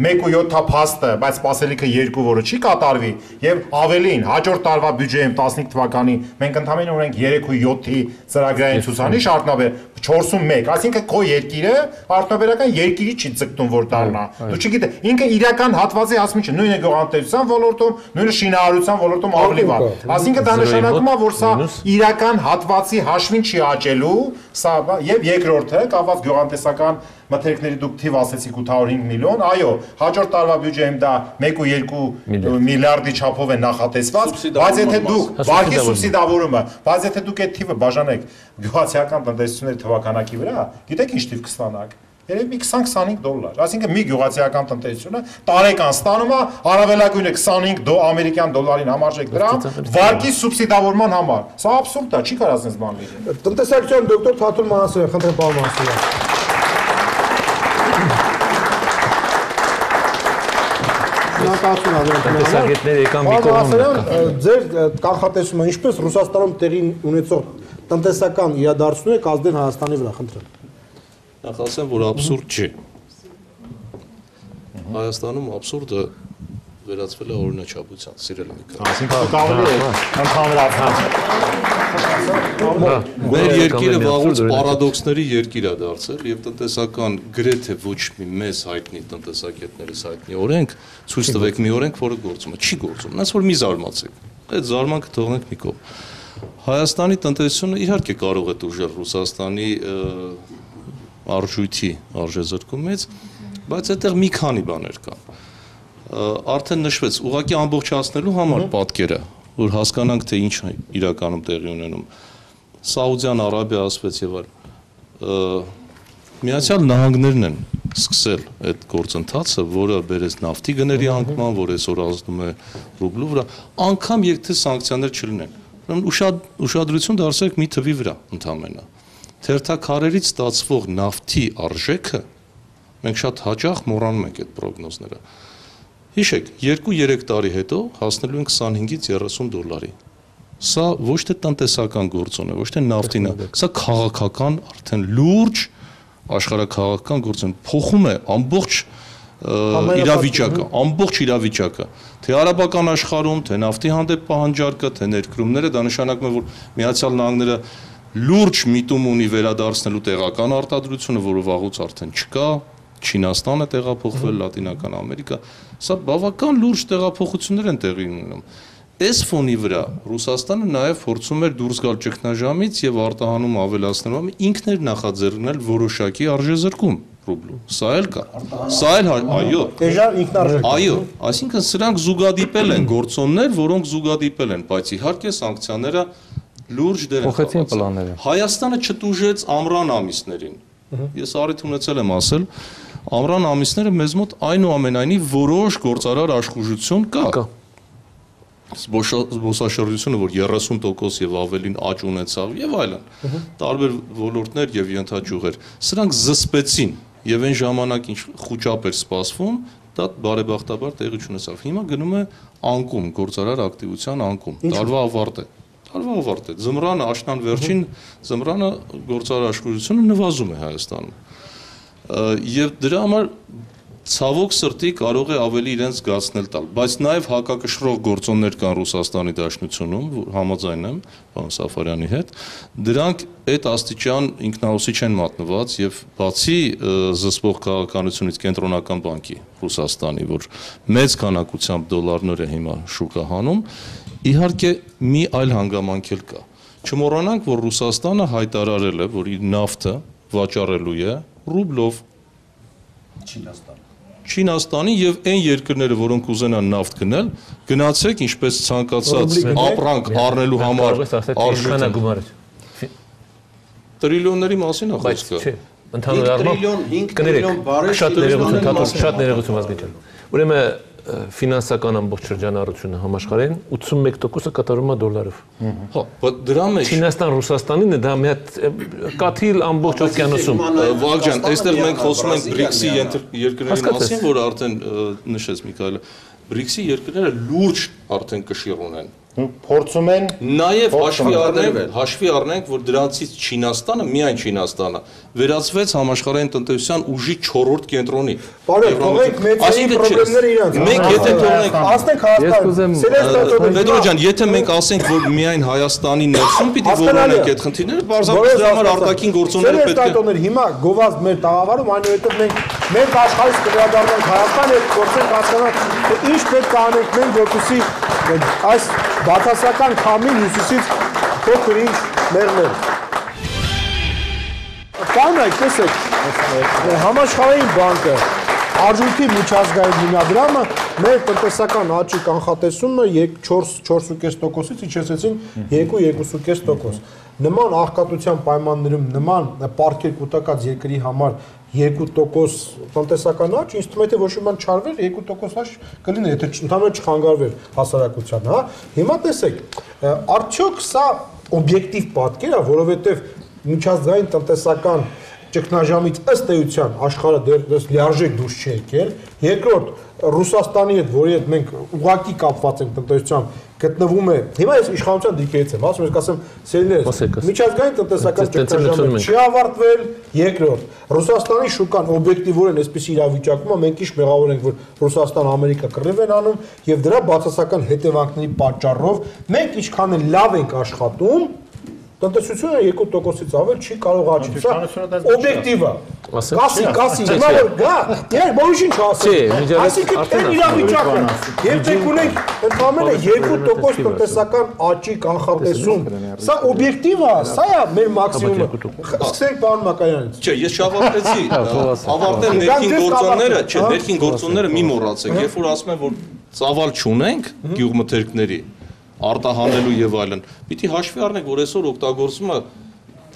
1.7 փաստը, բայց սպասելիքը 2, որը չի կատարվի, եւ ավելին հաջորդ տարվա բյուջեում 15 թվականի մենք ընդհանրապես ունենք 3.7-ի ծրագրային ցուցանիշ արդյունաբեր 4.1, այսինքն քո երկիրը արդյունաբերական երկիրի չի ձգտում որ դառնա։ Դու չգիտես, ինքը իրական հատվածի ասում չէ, նույնը գյուղատնտեսության ոլորտում, նույնը շինարարության ոլորտում ավելի վատ։ Այսինքն դա նշանակում է, որ սա իրական հատվածի հաշվին չի աճելու, սա եւ երկրորդը կապված գյուղատնտեսական մթերքների դուք թիվ ասեցիք 805 միլիոն, այո, հաջորդ տարվա բյուջեում դա 1.2 միլիարդի չափով է նախատեսված, բայց եթե դուք վարկի սուբսիդավորումը, բայց եթե դուք այդ թիվը բաժանեք գյուղացիական տնտեսությունների թվականակի վրա, գիտեք ինչ թիվ կստանաք։ Երևի $20-25, այսինքն մի գյուղացիական տնտեսությունը տարեկան ստանում է առավելագույնը 25 ամերիկյան դոլարին համարժեք դրամ վարկի սուբսիդավորման համար։ Սա աբսուրդ է, չի կարող ասես բան լինել։ Տնտեսագիտության դոկտոր Թաթուլ Մանասարյան, խնդրեմ պարոն Մանասարյան։ տնտեսագետները եկան մի կողմ ձեր կանխատեսումը ինչպես Ռուսաստանում տեղի ունեցող տնտեսական իրադարձությունները կազդեն Հայաստանի վրա, խնդրեմ։ Նախ ասեմ, որ աբսուրդ չի։ Հայաստանում աբսուրդը վերածվել է օրինաչափության, սիրելի մի քանի։ Մեր երկիրը վաղուց պարադոքսների երկիր է դարձել եւ տնտեսական գրեթե ոչ մի մեզ հայտնի տնտեսագետներից հայտնի օրենք ցույց տվեք մի օրենք, որը գործում է, չի գործում։ Այնպես որ մի զարմացեք։ Այդ զարմանքը թողնենք մի կողմ։ Հայաստանի տնտեսությունը իհարկե կարող է դժուժել Ռուսաստանի արժույթի արժեզրկումից, բայց այդտեղ մի քանի բաներ կան։ Արդեն նշվեց, ուղղակի ամբողջացնելու համար պատկերը, որ հասկանանք, թե ինչ իրականում տեղի ունենում։ Սաուդյան Արաբիա ասվեց եւ այլ։ Միացյալ Նահանգներն են սկսել այդ գործընթացը, որը բերեց նավթի գների անկման, որ այսօր ազդում է ռուբլու վրա, անգամ եթե սանկցիաներ չլինեն։ Ուրեմն ուշադրություն դարձրեք մի թվի վրա ընդամենը։ Թերթաքարերից ստացվող նավթի արժեքը մենք շատ հաճախ մոռանում ենք այդ պրոգնոզները։ Հիշեք, 2-3 տարի հետո հասնելու ենք 25-ից $30։ Սա ոչ թե տնտեսական գործոն է, ոչ թե նավթին է, սա քաղաքական արդեն լուրջ աշխարհաքաղաքական գործոն փոխում է ամբողջ իրավիճակը, թե արաբական աշխարհում, թե նավթի հանդեպ պահանջարկը, թե ներկրումները, դա նշանակում է, որ Միացյալ Նահանգները լուրջ միտում ունի վերադարձնելու տեղական արտադրությունը, որը վաղուց արդեն չկա, Չինաստանը տեղափոխվել, Լատինական Ամերիկա, սա բավական լուրջ տեղափոխություններ են տեղի ունենում։ Այս ֆոնի վրա Ռուսաստանը նաև փորձում էր դուրս գալ ճգնաժամից եւ արտահանում ավելացնելու ինքն էր նախաձեռնել որոշակի արժեզրկում ռուբլու։ Սա էլ կա։ Սա էլ այո։ Այո, այսինքն սրանք զուգադիպել են գործոններ, որոնք զուգադիպել են, բայց իհարկե սանկցիաները լուրջ դեր են խաղացել։ Հայաստանը չտուժեց ամռան ամիսներին։ Ես առիթ ունեցել եմ ասել, ամռան ամիսները մեզ մոտ այնուամենայնիվ որոշ գործարար աշխուժություն կա։ Զբոսաշրջությունը, որ 30% եւ ավելին աճ ունեցավ եւ այլն, տարբեր ոլորտներ եւ ենթաճյուղեր, սրանք զսպեցին եւ այն ժամանակ ինչ խոճապ էր սպասվում, դա բարեբախտաբար տեղի չունեցավ։ Հիմա գնում է անկում, գործարար ակտիվության անկում։ Տարվա ավարտ է։ Ձմռանը աշնան վերջին ձմռանը գործարար աշխուժությունը նվազում է Հայաստանում։ Եվ դրա համար ցավոք սրտի կարող է ավելի իրենց զգացնել տալ, բայց նաև հակակշռող գործոններ կան Ռուսաստանի Դաշնությունում, համաձայն եմ պարոն Սաֆարյանի հետ, դրանք այդ աստիճան ինքնահոսի չեն մատնված եւ բացի զսպող քաղաքականությունից կենտրոնական բանկի Ռուսաստանի, որ մեծ քանակությամբ դոլարներ է հիմա շուկա հանում, իհարկե մի այլ հանգամանք էլ կա։ Չմոռանանք, որ Ռուսաստանը հայտարարել է, որ իր նավթը վաճառելու է ռուբլով Չինաստանի եւ այն երկրները, որոնք ուզենան նավթ գնել, գնացեք ինչպես ցանկացած ապրանք առնելու համար արժեքն տրիլիոնների մասին է խոսքը։ Ընդհանուր առմամբ 5 տրիլիոն բարել շատ ներողություն ազգիչել։ Ուրեմն ֆինանսական ամբողջ շրջանառությունը համաշխարհային 81%-ը կատարվում է դոլարով։ Հա, բայց դրա մեջ Չինաստան, Ռուսաստանին դա մի հատ կաթիլ ամբողջ օվկիանոսում։ Վաղջան, այստեղ մենք խոսում ենք BRICS-ի երկրների մասին, որ արդեն նշեց Միքայելը։ BRICS-ի երկրները լուրջ արդեն կշիռ ունեն։ Փորձում են Նաև հաշվի առնենք, որ դրանցից Չինաստանը, միայն Չինաստանը, վերածվեց համաշխարհային տնտեսության ուժի 4-րդ կենտրոնի։ Բարև, թողենք մեծային խնդիրները իրանց։ Մենք եթե թողնենք, ասենք Հայաստան։ Պետրո ջան, եթե մենք ասենք, որ միայն Հայաստանի ներսում պիտի որոնենք այդ խնդիրները, բարձրապես դրա համար արտաքին գործոնները պետք է։ Հիմա գովազդ մեր տաղավարում, այնուհետև մենք աշխարհից կվերադառնանք Հայաստան եւ փորձենք հասկանալ, թե ինչ պետք է անենք մենք, որպեսզի այս բացասական քամին հյուսիսից փոքր ինչ մերներ։ Կանայք, տեսեք, համաշխարհային բանկը, Արժույթի միջազգային հիմնադրամը մեր տնտեսական աճի կանխատեսումը 4.5%-ից իջեցրեցին 2.5%։ Նման աղքատության պայմաններում, նման պարտքեր կուտակած երկրի համար 2% տնտեսական աճ, ինձ թվում է թե ոչ մի բան չարվեր, 2% աճ կլիներ, եթե ընդհանրապես չխանգարվեր հասարակությանը, հա։ Հիմա տեսեք, արդյոք սա օբյեկտիվ պատկեր է, որովհետև միջազգային տնտեսական ճգնաժամից ըստ էության աշխարհը դեռ լիարժեք դուրս չի եկել։ Երկրորդ, Ռուսաստանի հետ, որի հետ մենք ուղղակի կապված ենք տնտեսությամբ, գտնվում է։ Հիմա ես իշխանության դիրքերից եմ, ասում ես ասեմ, սերիներս, միջազգային տնտեսական ճգնաժամը չի ավարտվել։ Երկրորդ, Ռուսաստանի շուկան օբյեկտիվորեն այսպես իրավիճակում է, մենք ինչ մեղավոր ենք, որ Ռուսաստան-Ամերիկա կռիվ են անում եւ դրա բացասական հետևանքների պատճառով մենք ինչքան էլ լավ ենք աշխատում, տնտեսությունը 2%-ից ավել չի կարող աճել։ Սա օբյեկտիվ է։ Կասի, հիմա որ գա, դեր ոչ ինչ ասել։ Այսինքն այն իրավիճակը, երբ մենք ունենք ընդհանրապես 2% տնտեսական աճի կանխատեսում, սա օբյեկտիվ է, սա է մեր մաքսիմումը։ Սկսենք պարոն Մակայանից։ Չէ, ես շավարտեցի, ավարտել ներքին գործոնները, չէ, ներքին գործոնները մի մոռացեք, երբ որ ասում են, որ ծավալ չունենք գյուղմթերքների արտահանելու եւ այլն։ Պիտի հաշվի առնենք, որ այսօր օգտագործում է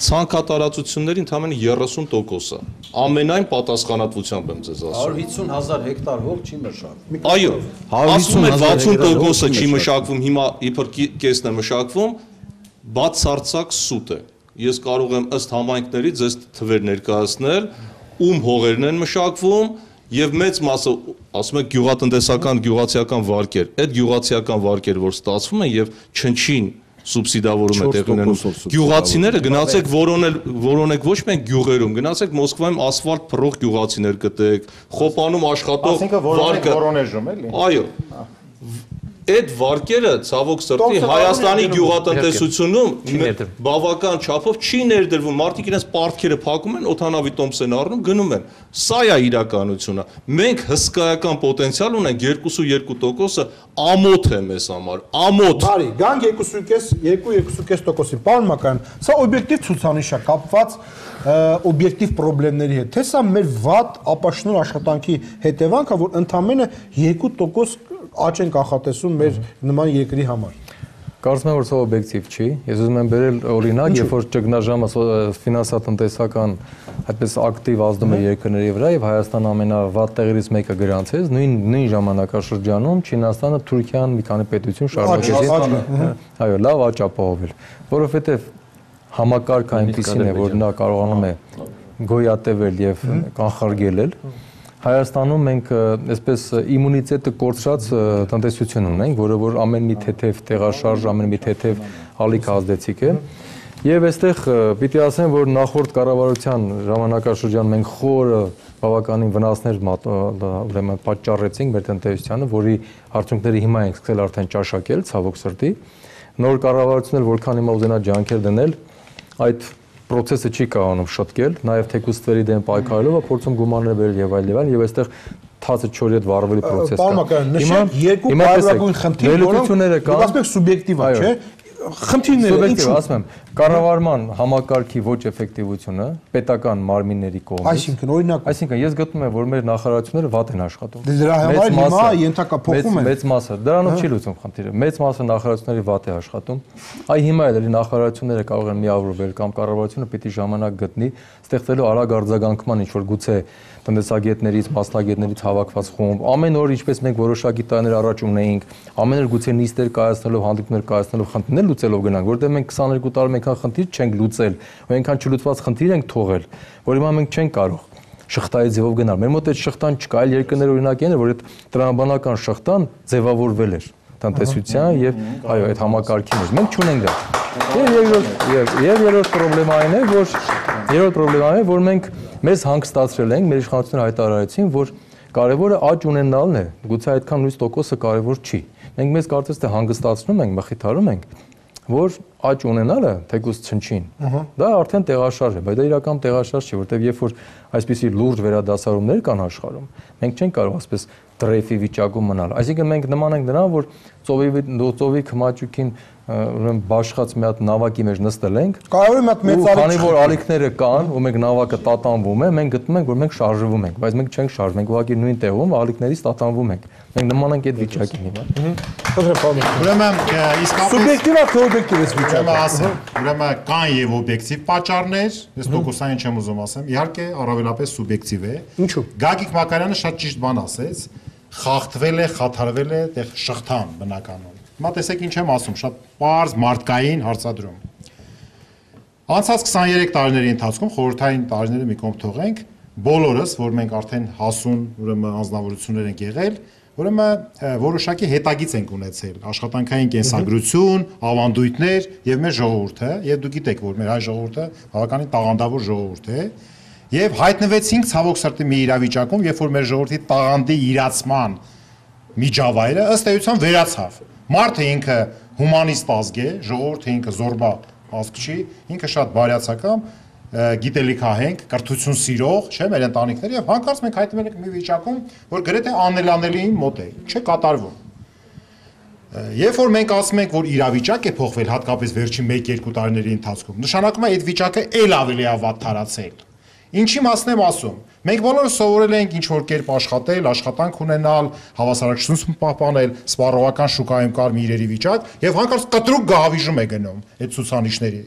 ցանկատարածությունների ընդամենը 30%-ը։ Ամենայն պատասխանատվությամբ եմ ձեզ ասում։ 150,000 հեկտար հող չի մշակվում։ Այո, ասում են 60%-ը չի մշակվում, հիմա իբր կեսն է մշակվում, բացարձակ սուտ է։ Ես կարող եմ ըստ համայնքների ձեզ թվեր ներկայացնել, ում հողերն են մշակվում եւ մեծ մասը ասում եք գյուղատնտեսական, գյուղացիական վարկեր, այդ գյուղացիական վարկեր, որ ստացվում են եւ չնչին սուբսիդավորում է տեղի ունենում։ Գյուղացիները գնացեք որոնեք ոչ միայն գյուղերում, գնացեք Մոսկվայում ասֆալտ փռող գյուղացիներ գտեք, Խոպանում աշխատող Վորոնեժում էլի։ Այո։ Այդ վարկերը ցավոք սրտի Հայաստանի գյուղատնտեսությունում բավական չափով չի ներդրվում։ Մարդիկ իրենց պարտքերը փակում են, օդանավի տոմս են առնում, գնում են։ Սա է իրականությունը։ Մենք հսկայական պոտենցիալ ունենք, 2.2%-ը ամոթ է մեզ համար, ամոթ։ Բարի, գանք 2.5%-ին։ Պարոն Մակայան, սա օբյեկտիվ ցուցանիշ է կապված օբյեկտիվ խնդիրների հետ։ Թե սա մեր վատ ապաշնոր աշխատանքի հետևանք է, որ ընդամենը 2% աճ են կանխատեսում մեր նման երկրի համար։ Կարծում եմ, որ սա օբյեկտիվ չի։ Ես ուզում եմ բերել օրինակ, երբ որ ճգնաժամը ֆինանսատնտեսական այդպես ակտիվ ազդում է երկրների վրա եւ Հայաստանը ամենավատ տեղերից մեկը գրանցեց, նույն ժամանակաշրջանում Չինաստանը, Թուրքիան մի քանի պետություն շարունակեցին, այո, լավ աճ ապահովել, որովհետեւ համակարգը այնպեսին է, որ նա կարողանում է գոյատևել եւ կանխարգելել։ Հայաստանում մենք այսպես իմունիտետը կորցրած տնտեսություն ունենք, որը որ ամեն մի թեթև տեղաշարժ, ամեն մի թեթև ալիք ազդեցիկ է։ Եվ այստեղ պիտի ասեմ, որ նախորդ կառավարության ժամանակաշրջան մենք խորը բավականին վնասներ ուրեմն պատճառեցինք մեր տնտեսությանը, որի արդյունքները հիմա ենք սկսել արդեն ճաշակել, ցավոք սրտի։ Նոր կառավարությունն էլ որքան հիմա ուզենա ջանքեր դնել, այդ process-ը չի կարողանում շտկել, նաև թեկուզ ստվերի դեմ պայքարելով է փորձում գումարներ բերել եւ այլն, եւ այստեղ թացը չորի հետ վառվելու process կա։ Պարոն նշեք երկու կարևորագույն խնդիր, որոնք ասում եք սուբյեկտիվ է, չէ՞։ Խնդիրները ինչու՞։ Ասում եմ, կառավարման համակարգի ոչ էֆեկտիվությունը պետական մարմինների կողմից։ Այսինքն օրինակ, այսինքն ես գտնում եմ, որ մեր նախարարությունները վատ են աշխատում։ Դրա համար հիմա ենթակա փոխում են։ Մեծ մասը, դրանով չի լուծում խնդիրը։ Մեծ մասը նախարարությունների վատ է աշխատում։ Այ հիմա էլ նախարարությունները կարող են միավորվել կամ կառավարությունը պիտի ժամանակ գտնի ստեղծելու արագ արձագանքման ինչ որ գուցե տնտեսագետներից, մասնագետներից հավաքված խումբ, ամեն օր ինչպես մենք որոշակի տարիներ առաջ ունեինք, ամեն օր գուցե նիստեր կայացնելով, հանդիպումներ կայացնելով, խնդիրներ լուծելով գնանք, որտեղ մենք 22 տարի այնքան խնդիր չենք լուծել, ու այնքան չլուծված խնդիր ենք թողել, որ հիմա մենք չենք կարող շղթայի ձևով գնալ։ Մեր մոտ այդ շղթան չկա, այլ երկրներ օրինակ են, որ այդ տրամաբանական շղթան ձևավորվել էր տնտեսության եւ այո, այդ համակարգի մեջ։ Մենք չունենք դա։ Եվ երրորդ պրոբլեման է, որ մենք մեզ հանգստացրել ենք, մեր իշխանությունները հայտարարեցին, որ կարևորը աճ ունենալն է, գուցե այդքան նույն տոկոսը կարևոր չի։ Մենք մեզ կարծես թե հանգստացնում ենք, մխիթարում ենք, որ աճ ունենալը թեկուզ չնչին։ Դա արդեն տեղաշարժ է, բայց դա իրական տեղաշարժ չի, որտեղ երբ որ այսպիսի լուրջ վերադասարումներ կան աշխարհում, մենք չենք կարող ասպես տրեյֆի վիճակում մնալ։ Այսինքն մենք նման ենք նրան, որ ծովի քմաճուկին ուրեմն բաշխած մի հատ նավակի մեջ նստել ենք։ Կարևորը մի հատ մեծ ալիք։ Քանի որ ալիքները կան, ու մենք նավակը տատանվում է, մենք գտնում ենք, որ մենք շարժվում ենք, բայց մենք չենք շարժվում, մենք ուղղակի նույն տեղում ալիքներից տատանվում ենք։ Մենք նման ենք այդ վիճակին հիմա։ Ուրեմն իսկապես սուբյեկտիվ է թե օբյեկտիվ է վիճակը։ Ուրեմն կան եւ օբյեկտիվ պատճառներ, ես տոկոսային չեմ ուզում ասեմ, իհարկե առավելապես սուբյեկտիվ է։ Ինչու՞։ Գագիկ Մակարյանը շատ ճիշտ բան ասեց, խախտվել է, խաթարվել է այդտեղ շղթան բնականում։ Հիմա տեսեք ինչ եմ ասում, շատ պարզ մարդկային հարցադրում։ Անցած 23 տարիների ընթացքում խորհրդային տարիները մի կողմ թողենք, բոլորս, որ մենք արդեն հասուն, ուրեմն անձնավորություններ ենք եղել, ուրեմն որոշակի հետագից ենք ունեցել աշխատանքային կենսագրություն, ավանդույթներ եւ մեր ժողովուրդը, եւ դուք գիտեք, որ մեր հայ ժողովուրդը բավականին տաղանդավոր ժողովուրդ է, եւ հայտնվեցինք ցավոք սրտի մի իրավիճակում, երբ որ մեր ժողովրդի տաղանդի իրացման միջավայրը ըստ էության վերացավ։ Մարդը ինքը հումանիստ ազգ է, ժողովուրդը ինքը զորբա ազգ չի, ինքը շատ բարյացակամ, գիտելիքահենք, կրթություն սիրող, չէ՞, մեր ընտանիքները եւ հանկարծ մենք հայտնվել ենք մի վիճակում, որ գրեթե անելանելին մոտ է, չէ՞ կատարվում։ Երբ որ մենք ասում ենք, որ իրավիճակ է փոխվել հատկապես վերջին 1-2 տարիների ընթացքում, նշանակում է այդ վիճակը ել ավելի ավատ տարածել։ Ինչի մասն եմ ասում։ Մենք բոլորս սովորել ենք ինչ որ կերպ աշխատել, աշխատանք ունենալ, հավասարակշռություն պահպանել, սպառողական շուկայում կար մի իրերի վիճակ եւ հանկարծ կտրուկ գահավիժում է գնում այդ ցուցանիշների։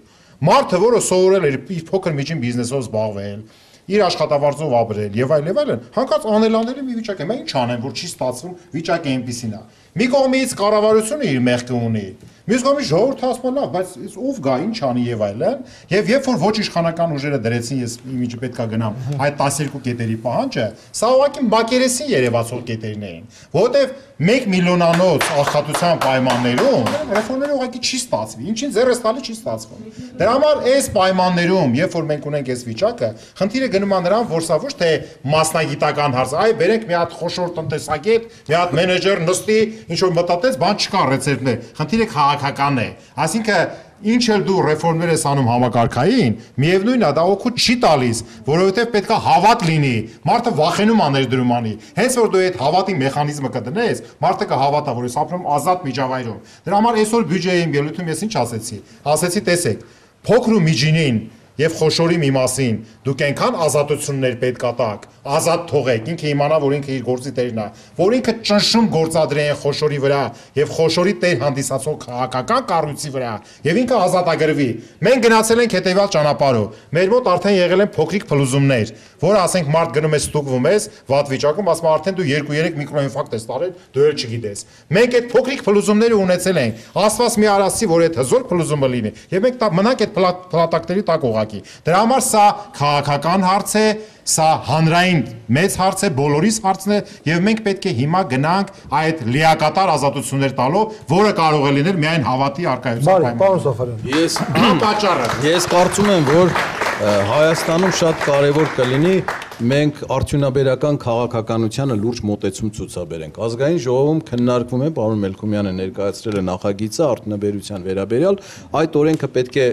Մարդը, որը սովորել էր իր փոքր միջին բիզնեսով զբաղվել, իր աշխատավարձով ապրել եւ այլն, հանկարծ անելանելի մի վիճակ է։ Մենք ինչ անենք, որ չի ստացվում, վիճակը այնպեսին է։ Մի կողմից կառավարությունը իր մեղքը ունի, մյուս կողմից ժողովուրդը ասում է լավ, բայց ով գա, ինչ անի եւ այլն, եւ երբ որ ոչ իշխանական ուժերը դրեցին, ես իմիջը պետքա գնամ, այդ 12 կետերի պահանջը, սա ուղղակի մակերեսին երևացող կետերն էին, որովհետեւ 1 միլիոնանոց աշխատության պայմաններում ռեֆորմները ուղղակի չի ստացվի, ինչին ձեռս տալի չի ստացվում։ Դրա համար այս պայմաններում, երբ որ մենք ունենք այս վիճակը, խնդիրը գնում է նրան, որ սա ոչ թե մասնագիտական հարց, այ բերենք մի հատ խոշոր տնտեսագետ, մի հատ մենեջեր նստի, ինչ որ մտածեց, բան չկա ռեցեպտներ։ Խնդիրը քաղաքական է։ Այսինքն ինչ էլ դու ռեֆորմներ ես անում համակարգային, միևնույնն է դա օգուտ չի տալիս, որովհետև պետքա հավատ լինի, մարդը վախենում է ներդրում անի։ Հենց որ դու այդ հավատի մեխանիզմը կդնես, մարդը կհավատա, որ ես ապրում ազատ միջավայրում։ Դրա համար այսօր բյուջեի ելույթում ես ինչ ասեցի։ Ասեցի, տեսեք, փոքր ու միջինին եւ խոշորի մի մասին դուք այնքան ազատություններ պետք է տաք, ազատ թողեք, ինքը իմանա, որ ինքը իր գործի տերն է, որ ինքը ճնշում գործադրի այն խոշորի վրա եւ խոշորի տեր հանդիսացող քաղաքական կառույցի վրա եւ ինքը ազատագրվի։ Մենք գնացել ենք հետեւյալ ճանապարհով։ Մեր մոտ արդեն եղել են փոքրիկ փլուզումներ, որ ասենք մարդ գնում է ստուգվում ես, վատ վիճակում, ասում արդեն դու 2-3 միկրոինֆարկտ ես տարել, դու էլ չգիտես։ Մենք այդ փոքրիկ փլուզումները ունեցել ենք։ Աստված մի արասի, որ այդ հզոր փլուզումը լինի, եւ մենք մնանք այդ փլատակների տակ ուղակի։ Դրա համար սա քաղաքական հարց է, սա հանրային մեծ հարց է, բոլորիս հարցն է եւ մենք պետք է հիմա գնանք այդ լիակատար ազատություններ տալով, որը կարող է լինել միայն հավատի առկայության պայմաններում։ Պարոն Սաֆարյան։ Անպատճառ Ես կարծում եմ, որ Հայաստանում շատ կարևոր կլինի մենք արդյունաբերական քաղաքականությանը լուրջ մոտեցում ցուցաբերենք։ Ազգային ժողովում քննարկվում է, պարոն Մելքումյանը ներկայացրել է նախագիծը արդյունաբերության վերաբերյալ, այդ օրենքը պետք է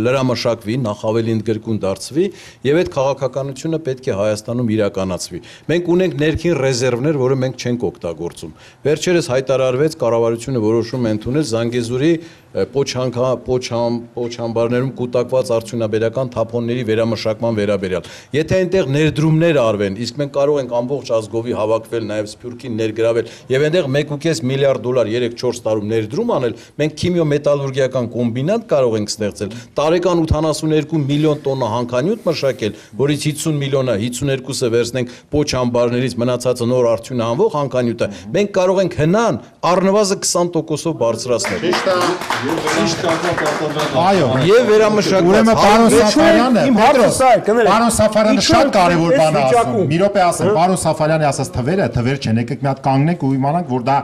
լրամշակվի, նախ ավելի ընդգրկուն դարձվի եւ այդ քաղաքականությունը պետք է Հայաստանում իրականացվի։ Մենք ունենք ներքին ռեզերվներ, որը մենք չենք օգտագործում։ Վերջերս հայտարարվեց կառավարությունը որոշում է ընդունել Զանգեզուրի պոչամբարներում կուտակված արդյունաբերական թափոնների վերամշակման վերաբերյալ։ Եթե այնտեղ ներդրումներ արվեն, իսկ մենք կարող ենք ամբողջ ազգովի հավաքվել, նաև Սփյուռքին ներգրավել եւ այնտեղ 1.5 միլիարդ դոլար 3-4 տարում ներդրում անել, մենք քիմիո-մետալուրգիական կոմբինատ կարող ենք ստեղծել, տարեկան 82 միլիոն տոննա հանքանյութ մշակել, որից 50 միլիոնը 52-ը վերցնենք պոչամբարներից, մնացածը նոր արդյունահանվող հանքանյութը, մենք կարող ենք հնան առնվազն 20%-ով բարձրացնել։ Այո, եւ վերամշակված ուրեմն պարոն Սաֆարյանը, իմ հարցը սա է, կներեք։ Պարոն Սաֆարյանը շատ կարևոր բան է ասում։ վիճակում։ Մի րոպե ասեմ, պարոն Սաֆարյանի ասած թվեր չեն, եկեք մի հատ կանգնենք ու իմանանք, որ դա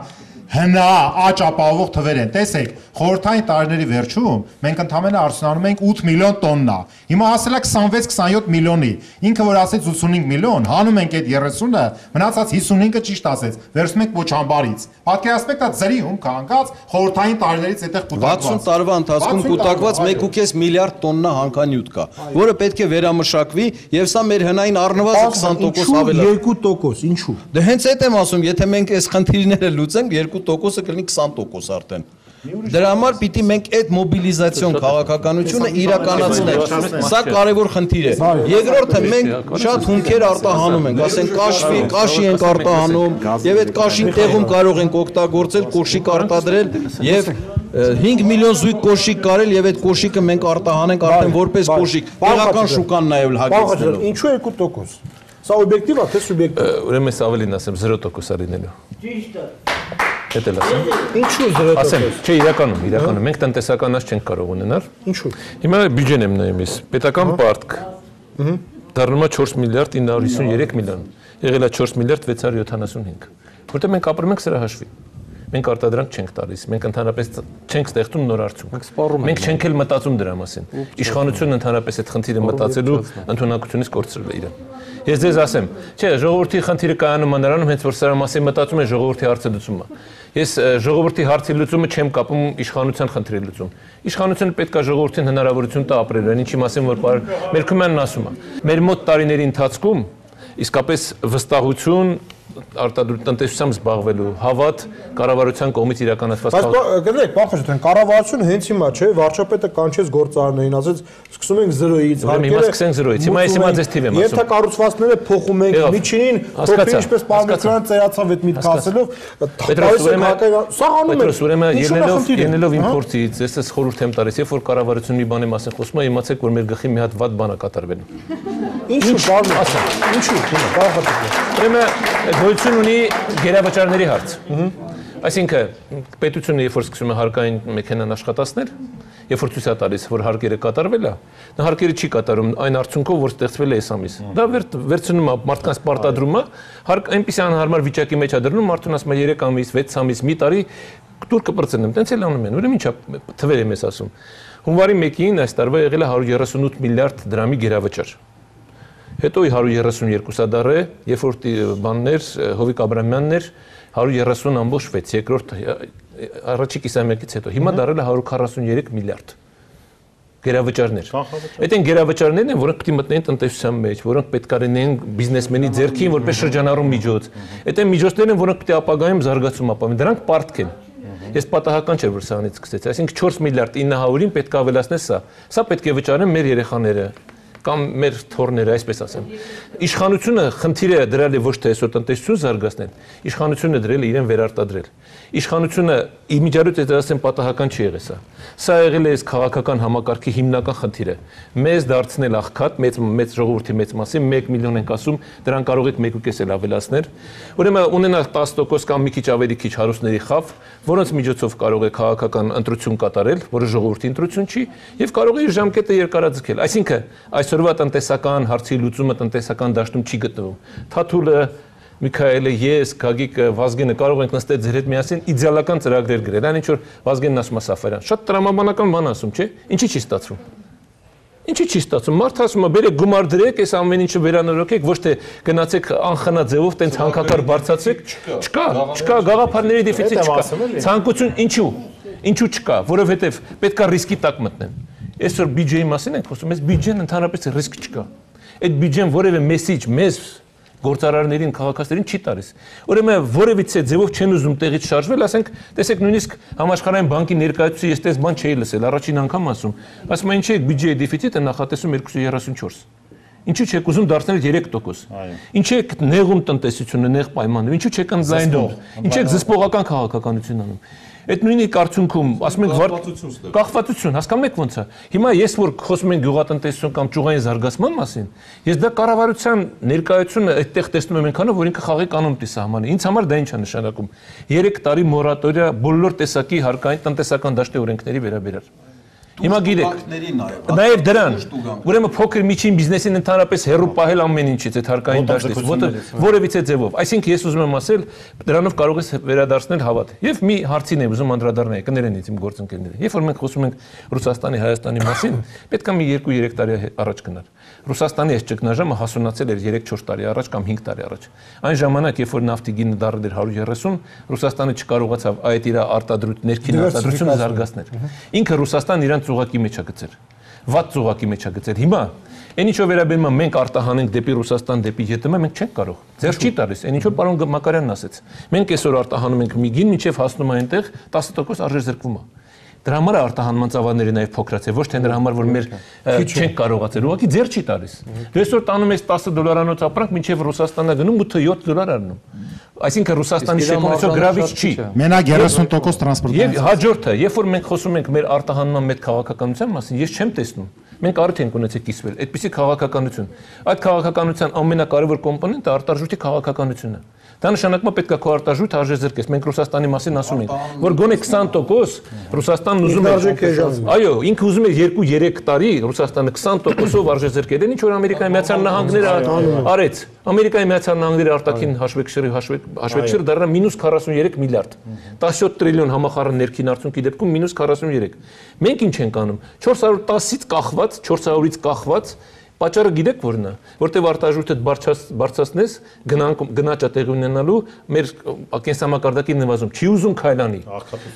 հնա աճ ապահովող թվեր են։ Տեսեք, խորհրդային տարիների վերջում մենք ընդհանրապես արդյունանում ենք 8 միլիոն տոննա։ Հիմա ասել է 26-27 միլիոնի։ Ինքը որ ասեց 85 միլիոն, հանում ենք այդ 30-ը, մնացած 55-ը ճիշտ ասեց։ Վերցնում ենք պոչամբարից։ Պատկերացնեք դա ձրի հում կանգած խորհրդային տարիներից այդտեղ կուտակված։ 60 տարվա ընթացքում կուտակված 1.5 միլիարդ տոննա հանքանյութ կա, որը պետք է վերամշակվի եւ սա մեր հնային առնվազն 20% ավելա։ 2%, ինչու։ Դե հենց այդ եմ ասում, եթե մենք այս խնդիրները լուծենք, 2%-ը կլինի 20% արդեն։ Դրա համար պիտի մենք այդ մոբիլիզացիոն քաղաքականությունը իրականացնենք։ Սա կարևոր խնդիր է։ Երկրորդը մենք շատ հումքեր արտահանում ենք, ասենք կաշի ենք արտահանում, եւ այդ կաշին տեղում կարող ենք օգտագործել, կոշիկ արտադրել եւ 5 միլիոն զույգ կոշիկ կարել եւ այդ կոշիկը մենք արտահանենք արդեն որպես կոշիկ։ Տեղական շուկան նաեւ հագեցնելով։ Ինչու 2%։ Սա օբյեկտիվ է, թե սուբյեկտիվ։ Ուրեմն ես ավելին ասեմ 0% է լինելու։ Ճիշտ է։ Հետ էլ ասեմ։ Ինչու 0%։ Ասեմ, չէ, իրականում մենք տնտեսականած չենք կարող ունենալ։ Ինչու։ Հիմա բյուջեն եմ նայում ես։ Պետական պարտք դառնում է 4 միլիարդ 953 միլիոն։ Եղել է 4 միլիարդ 675։ Որտեղ մենք ապրում ենք սրա հաշվի։ Մենք արտադրանք չենք տալիս, մենք ընդհանրապես չենք ստեղծում նոր արդյունք։ Մենք չենք էլ մտածում դրա մասին։ Իշխանությունը ընդհանրապես այդ խնդիրը մտածելու ընդունակությունից կորցրել է իրեն։ Ես ձեզ ասեմ, չէ, ժողովրդի խնդիրը կայանում է նրանում, հենց որ սրա մասին մտածում են ժողովրդի հարցը լուծումը։ Ես ժողովրդի հարցի լուծումը չեմ կապում իշխանության խնդրի լուծում։ Իշխանությունը պետք է ժողովրդին հնարավորություն տա ապրել, ինչի մասին որ Մելքումյանն ասում է։ Մեր մոտ տարիների ընթացքում իսկապես վստահություն արտադրության զբաղվելու հավատ կառավարության կողմից իրականացված Բայց գիտեք, պարոն Խաչատրյան, կառավարությունը հենց հիմա չէ, վարչապետը կանչեց գործարարներին, ասեց սկսում ենք 0-ից, հիմա սկսենք 0-ից, հիմա ես հիմա ձեզ թիվ եմ ասում։ Ենթակառուցվածքները փոխում ենք, միջինին փոքր ինչպես պարմենտրան ծերացավ այդ միտքը ասելով, սա անում է։ Ուրեմն ելնելով իմ փորձից, ես ես խորհուրդ եմ տալիս, երբ որ կառավարությունը մի բանի մասին խոսում է, իմացեք, որ մեր գլխի մի հատ վատ բան է կատարվելու։ Ինչու բան ասա։ Ինչու։ Պարոն Խաչատրյան։ Ուրեմն գոյություն ունի գերավաճառների հարց։ Այսինքն պետությունը երբ որ սկսում է հարկային մեքենան աշխատացնել, երբ որ ցույց է տալիս, որ հարկերը կատարվել է, նա հարկերը չի կատարում այն արդյունքով, որ ստեղծվել է այս ամիս։ Դա վերցնում է մարդկանց պարտադրումը, հարկ այնպիսի անհարմար վիճակի մեջ է դրնում, մարդուն ասում է 3 ամիս, 6 ամիս, մի տարի դուր կպրծնեմ, տենց էլ անում են։ Ուրեմն ինչա թվեր եմ ես ասում։ Հունվարի 1-ին այս տարվա եղել է 138 միլիարդ դրամի գերավաճառ։ Հետո 132 դարը, երբ որ բաններ Հովիկ Աբրամյանն էր 130.6, երկրորդ առաջի կիսամյակից հետո։ Հիմա դարել է 143 միլիարդ գերավճարներ։ Այդ են գերավճարներն են, որոնք պետք է մտնեն տնտեսության մեջ, որոնք պետք է լինեն բիզնեսմենի ձեռքին որպես շրջանառու միջոց։ Այդ են միջոցներն են, որոնք պետք է ապագայում զարգացում ապավեն։ Դրանք պարտք են։ Ես պատահական չէ որ սրանից սկսեցի, այսինքն 4 միլիարդ 900-ին պետք է ավելացնել սա։ Սա պետք է վճարեն մեր երեխաները, կամ մեր թորները, այսպես ասեմ։ Իշխանությունը խնդիրը դրել է ոչ թե այսօր տնտեսություն զարգացնել, իշխանությունը դրել է իրեն վերարտադրել։ Իշխանությունը իմիջիայլոց ասեմ պատահական չի եղել սա։ Սա եղել է այս քաղաքական համակարգի հիմնական խնդիրը։ Մեզ դարձնել աղքատ, մեծ ժողովրդի մեծ մասի 1 միլիոն ենք ասում, դրան կարող եք 1.5 էլ ավելացնել։ Ուրեմն ունենալ 10% կամ մի քիչ ավելի քիչ հարուստների խավ, որոնց միջոցով կարող է քաղաքական ընտրություն կատարել, որը ժողովրդի ընտրություն չի, եւ կարող է իր ժամկետը երկարաձգել։ Այսինքն այսօրվա տնտեսական հարցի լուծումը տնտեսական դաշտում չի գտնվում։ Թաթուլը, Միքայելը, ես, Գագիկը, Վազգենը կարող ենք նստել ձեր հետ միասին իդեալական ծրագրեր գրել։ Այն ինչ որ Վազգենն ասում է Սաֆարյան, շատ տրամաբանական բան ասում, չէ՞։ Ինչի՞ չի ստացվում։ Ինչի՞ չի ստացվում։ Մարդը ասում է, բերեք գումար դրեք, այս ամեն ինչը վերանորոգեք, ոչ թե գնացեք անխնա ձևով տենց հանքակար բարձրացրեք։ Չկա, գաղափարների դեֆիցիտ չկա։ Ցանկություն ինչու չկա, որովհետև պետքա ռիսկի տակ մտնեն։ Այսօր բյուջեի մասին ենք խոսում, այս բյուջեն ընդհանրապես ռիսկ չկա։ Այդ բյուջեն որևէ մեսիջ մեզ գործարարներին, քաղաքացիներին չի տալիս։ Ուրեմն որևիցե ձևով չեն ուզում տեղից շարժվել, ասենք, տեսեք նույնիսկ համաշխարհային բանկի ներկայացուցիչ ես տես բան չէի լսել, առաջին անգամ ասում է ինչ է բյուջեի դեֆիցիտը նախատեսում 234։ Ինչու՞ չեք ուզում դարձնել 3%։ Ինչու եք նեղում տնտեսությունը, նեղ պայմաններ, ինչու՞ չեք ընդլայնում, ինչու եք զսպողական քաղաքականություն անում։ Այդ նույնիսկ արդյունքում ասում ենք կախվածություն, հասկանում եք ոնց է։ Հիմա ես որ խոսում եմ գյուղատնտեսություն կամ ճյուղային զարգացման մասին, ես դա կառավարության ներկայությունը այդտեղ տեսնում եմ այնքանով, որ ինքը խաղի կանոն պիտի սահմանի։ Ինձ համար դա ինչ է նշանակում։ 3 տարի մորատորիա բոլոր տեսակի հարկային տնտեսական դաշտի օրենքների վերաբերյալ։ Հիմա գիտեք, նաև դրան, ուրեմն փոքր միջին բիզնեսին ընդհանրապես հեռու պահել ամեն ինչից, այդ հարկային դաշտից, որևիցե ձևով։ Այսինքն ես ուզում եմ ասել, դրանով կարող ես վերադարձնել հավատ։ Եվ մի հարցին եմ ուզում անդրադառնալ, կներեն ինձ իմ գործընկերները։ Երբ որ մենք խոսում ենք Ռուսաստանի, Հայաստանի մասին, պետք է մի 2-3 տարի առաջ գնալ։ Ռուսաստանի այս ճգնաժամը հասունացել էր 3-4 տարի առաջ կամ 5 տարի առաջ։ Այն ժամանակ, երբ որ նավթի գինը դառել էր 130, Ռուսաստանը չկարողացավ այդ իր ներքին արտադրությունը զարգացնել։ Ինքը Ռուսաստան իրան ծուղակի մեջ է գցել։ Վատ ծուղակի մեջ է գցել։ Հիմա այն ինչով վերաբերում է մենք արտահանենք դեպի Ռուսաստան, դեպի ԵՏՄ, մենք չենք կարող։ Ձեր չի տալիս։ Այն ինչով պարոն Մակարյանն ասեց։ Մենք այսօր արտահանում ենք մի գին, մինչև հասնում է այնտեղ 10% արժեզրկվում է։ Դրա համար արտահանման ծավալները նաև փոքրացել, ոչ թե նրա համար, որ մեր չենք կարողացել, ուղղակի ձեր չի տալիս։ Դու այսօր տանում ես 10 դոլարանոց ապրանք, մինչև Ռուսաստանը գնում 8-7 առնում։ Այսինքն Ռուսաստանի շեկոն այսօր գրավիչ չի։ Մենակ 30% տրանսպորտային։ Եվ հաջորդը, երբ որ մենք խոսում ենք մեր արտահանման մեծ քաղաքականության մասին, ես չեմ տեսնում։ Մենք արդեն ենք ունեցել կիսվել այդպիսի քաղաքականություն։ Այդ քաղաքականության ամենակարևոր կոմպոնենտը արտարժույթի քաղաքականությունն է։ Դա նշանակում է պետք է քո արտարժույթը արժեզրկես։ Մենք Ռուսաստանի մասին ասում ենք, որ գոնե 20% Ռուսաստանն ուզում է։ Այո, ինքը ուզում է 2-3 տարի Ռուսաստանը 20%-ով արժեզրկել, ինչ որ Ամերիկայի Միացյալ Նահանգները արեց։ Ամերիկայի Միացյալ Նահանգների արտաքին հաշվեկշիռը դառնա -43 միլիարդ։ 17 տրիլիոն համախառն ներքին արդյունքի դեպքում -43։ Մենք ինչ ենք անում։ 410-ից կախված, 400-ից կախված Պատճառը գիտեք որն է, որտեղ արտարժույթը բարձրացնես, գնաճա տեղի ունենալու մեր կենսամակարդակի նվազում, չի ուզում քայլանի։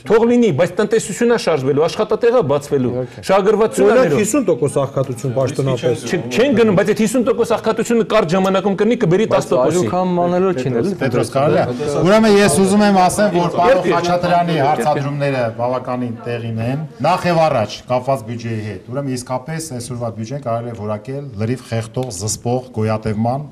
Թող լինի, բայց տնտեսությունն է շարժվելու, աշխատատեղը բացվելու, շահագրգռվածությունն է։ 50% աղքատություն պաշտոնապես։ Չեն գնում, բայց այդ 50% աղքատությունը կարճ ժամանակում կնի կբերի 10%-ի։ Այլուքան մանելով չինել։ Պետրոս կարելի է։ Ուրեմն ես ուզում եմ ասեմ, որ պարոն Խաչատրյանի հարցադրումները բավականին տեղին են։ Նախ եւ առաջ կապված բյուջեի հետ։ Ուրեմն իսկապես այսօրվա բյուջեն կարելի է որակել լրիվ խեղդող, զսպող, գոյատևման,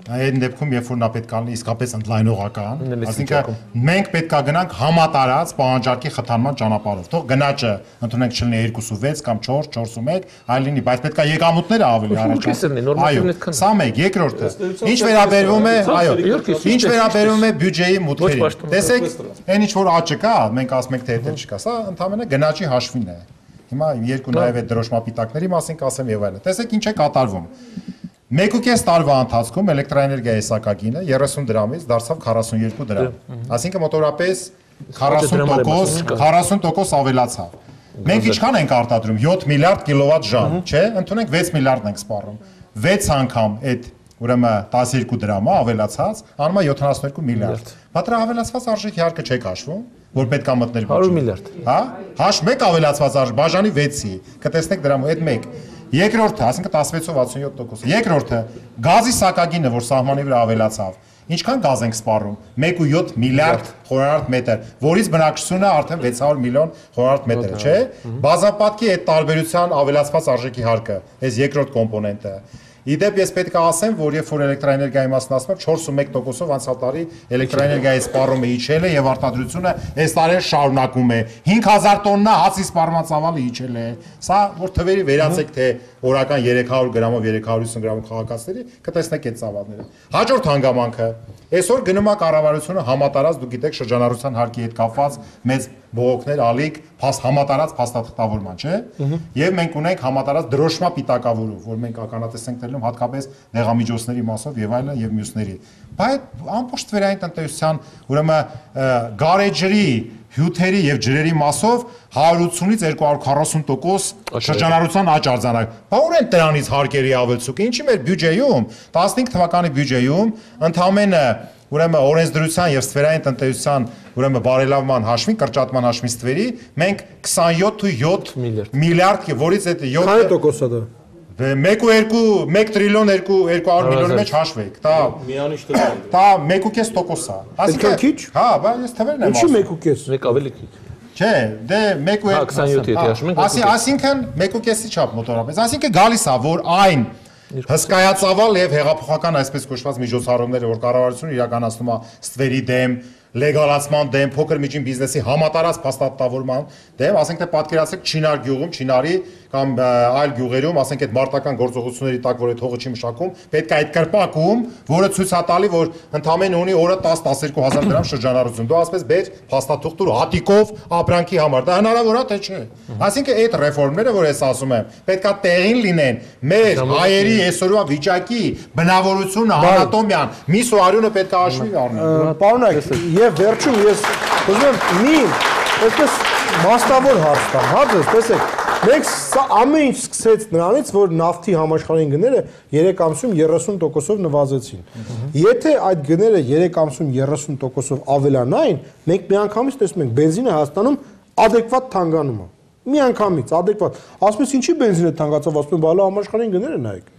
այն դեպքում, երբ որ նա պետք է լինի իսկապես ընդլայնողական, այսինքն մենք պետք է գնանք համատարած պահանջարկի խթանման ճանապարհով։ Թող գնաճը ընդունենք չլինի 2.6 կամ 4, 4.1, այլ լինի, բայց պետք է եկամուտները ավելի առաջ։ Այո, սա մեկ, երկրորդը։ Ինչ վերաբերվում է, այո, ինչ վերաբերում է բյուջեի մուտքերին։ Տեսեք, այն ինչ որ աճը կա, մենք ասում ենք թե դա չկա, սա ընդհանրապես գնաճի հաշվին է։ Հիմա երկու նաև այդ դրոշմապիտակների մասին կասեմ եւ այլն։ Տեսեք ինչ է կատարվում։ 1.5 տարվա ընթացքում էլեկտրաէներգիայի սակագինը 30 դրամից դարձավ 42 դրամ։ Այսինքն մոտորապես 40% ավելացավ։ Մենք ինչքան ենք արտադրում 7 միլիարդ կիլովատ-ժամ, չէ՞, ընդունենք 6 միլիարդ ենք սպառում։ 6 անգամ այդ ուրեմն 12 դրամը ավելացած, անում է 72 միլիարդ։ Բայց դրա ավելացված արժեքի հարկը չեք հաշվում, որ պետք է մտնել 100 միլիարդ։ Հա? Հաշ 1 ավելացված արժեք, բաժանի 6-ի, կտեսնեք դրա այդ 1։ Երկրորդը, ասինքն 16-67%։ Երկրորդը, գազի սակագինը, որ սահմանի վրա ավելացավ, ինչքան գազ ենք սպառում։ 1.7 միլիարդ խորանարդ մետր, որից բնակչությունը արդեն 600 միլիոն խորանարդ մետր է, չէ՞։ Բազապատկի այդ տարբերության ավելացված արժեքի հարկը, այս երկրորդ կոմպոնենտը։ Իդեպ ես պետք է ասեմ, որ երբ որ էլեկտրաէներգիայի մասն ասում եմ 4.1%-ով անցյալ տարի էլեկտրաէներգիայի սպառումը իջել է եւ արտադրությունը այս տարի շարունակում է 5000 տոննա հացի սպառման ծավալը իջել է։ Սա որ թվերի վերացեք թե օրական 300 գրամով 350 գրամով քաղաքացիների կտեսնեք այդ ծավալները։ Հաջորդ հանգամանքը այսօր գնում է կառավարությունը համատարած, դուք գիտեք, շրջանառության հարկի հետ կապված մեծ բողոքներ, ալիք, համատարած փաստաթղթավորման, չէ՞։ Եվ մենք ունենք համատարած դրոշմա պիտակավորով, որ մենք ականատես ենք դերում հատկապես դեղամիջոցների մասով եւ այլն եւ մյուսների։ Բայց ամբողջ Տվերային տնտեսության, ուրեմն գարեջրի, հյութերի եւ ջրերի մասով 180-ից 240% շրջանառության աճ արձանագրել։ Բա ուր են դրանից հարկերի ավելցուկը։ Ինչի մեր բյուջեում 15 թվականի բյուջեում ընդամենը ուրեմն օրենսդրության եւ ստվերային տնտեսության ուրեմն բարելավման հաշվին, կրճատման հաշվին ստվերի մենք 27.7 միլիարդ, որից այդ 7 Քանի տոկոս է դա։ 1 տրիլիոն 200 միլիոնի մեջ հաշվեք, դա Միանիշ տվյալ։ դա 1.5% է։ Այսինքն քիչ։ Հա, բայց ես թվերն եմ Ինչի ասում։ 1.5։ Մեկ ավելի քիչ։ Չէ, դե 1.5 27 եթե հաշվում ենք, այսինքն 1.5-ի չափ մոտորապես։ Այսինքն գալիս է, որ այն հսկայածավալ եւ հեղափոխական այսպես կոչված միջոցառումները, որ կառավարությունը իրականացնում է ստվերի դեմ, լեգալացման դեմ, փոքր միջին բիզնեսի համատարած փաստաթղթավորման դեմ, ասենք թե պատկերացրեք Չինար գյուղում, Չինարի կամ այլ գյուղերում, ասենք այդ մարտական գործողությունների տակ, որ այդ հողը չի մշակում, պետք է այդ կրպակում, որը ցույց է տալի, որ ընդամենը ունի օրը 10-12000 դրամ շրջանառություն։ Դու ասես բեր փաստաթուղթ ու հատիկով ապրանքի համար։ Դա հնարավոր է թե չէ։ Այսինքն այդ ռեֆորմները, որ ես ասում եմ, պետքա տեղին լինեն մեր հայերի այսօրվա վիճակի բնավորությունը, անատոմիան, միս ու արյունը պետք է հաշվի առնել։ Պարոնակ, եւ վերջում ես ուզում եմ մի այսպես մասնավոր հարց տամ, հարցը, տեսեք, մենք սա ամեն ինչ սկսեց նրանից, որ նավթի համաշխարհային գները 3 ամսում 30%-ով նվազեցին։ Եթե այդ գները 3 ամսում 30%-ով ավելանային, մենք միանգամից տեսնում ենք բենզինը Հայաստանում adekvat թանկանում է։ Միանգամից adekvat։ Ասում ես ինչի բենզինը թանկացավ, ասում եմ բալա համաշխարհային գները նայեք։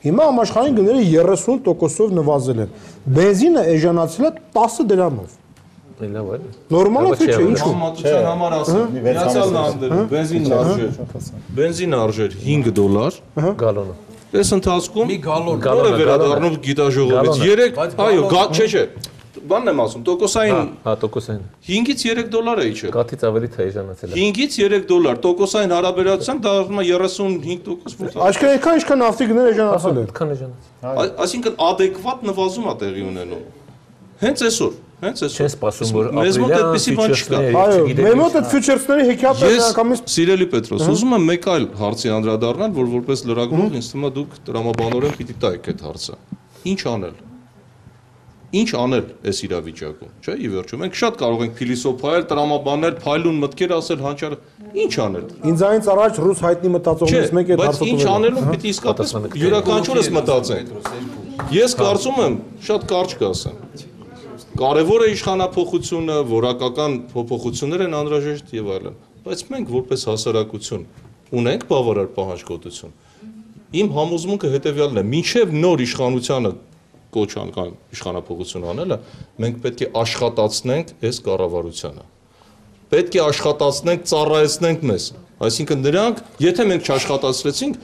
Հիմա համաշխարհային գները 30%-ով նվազել են։ Բենզինը էժանացել է 10 դրամով։ Լավ է։ Նորմալ է թե չէ, ինչու՞։ Համատության համար ասեմ, Միացյալ Նահանգներում բենզին արժեր $5 Գալոնը։ այս ընթացքում Մի գալոն, որը վերադառնում գիտաժողովից 3, այո, չէ, բանն եմ ասում, տոկոսային Հա, տոկոսային։ $5-ից $3 է իջել։ Գաթից ավելի թե էժանացել է։ 5-ից $3 տոկոսային հարաբերությամբ դառնում է 35%։ Այսինքն այնքան ինչքան նավթի գները էժանացել են։ Այդքան էժանացել։ Այսինքն adekvat նվազում է տեղի ունենում։ Հենց այսօր։ Չեն սպասում, որ մեզ մոտ այդպեսի բան չկա։ Այո, մեր մոտ այդ ֆյուչերսների հեքիաթը Ես, միանգամից սիրելի Պետրոս, ուզում եմ մեկ այլ հարցի անդրադառնալ, որ որպես լրագրող ինձ թվում է դուք տրամաբանորեն պիտի տայեք այդ հարցը։ Ինչ անել։ Ինչ անել այս իրավիճակում, չէ՞, ի վերջո։ Մենք շատ կարող ենք փիլիսոփայել, տրամաբանել, փայլուն մտքեր ասել, հանճար։ Ինչ անել։ ինձանից առաջ ռուս հայտնի մտածողներից մեկը այդ Բայց հարցը ինչ անելուն պիտի իսկապես յուրաքանչյուրս մտածենք։ Ես կարծում եմ, շատ կարճ կասեմ։ Կարևոր է իշխանափոխությունը, որակական փոփոխություններ են անհրաժեշտ եւ այլն, բայց մենք որպես հասարակություն ունենք բավարար պահանջկոտություն։ Իմ համոզմունքը հետեւյալն է. մինչեւ նոր իշխանությանը կոչան կամ իշխանափոխություն անելը, մենք պետք է աշխատացնենք այս կառավարությանը։ Պետք է աշխատացնենք, ծառայեցնենք մեզ։ Այսինքն նրանք, եթե մենք չաշխատացրեցինք,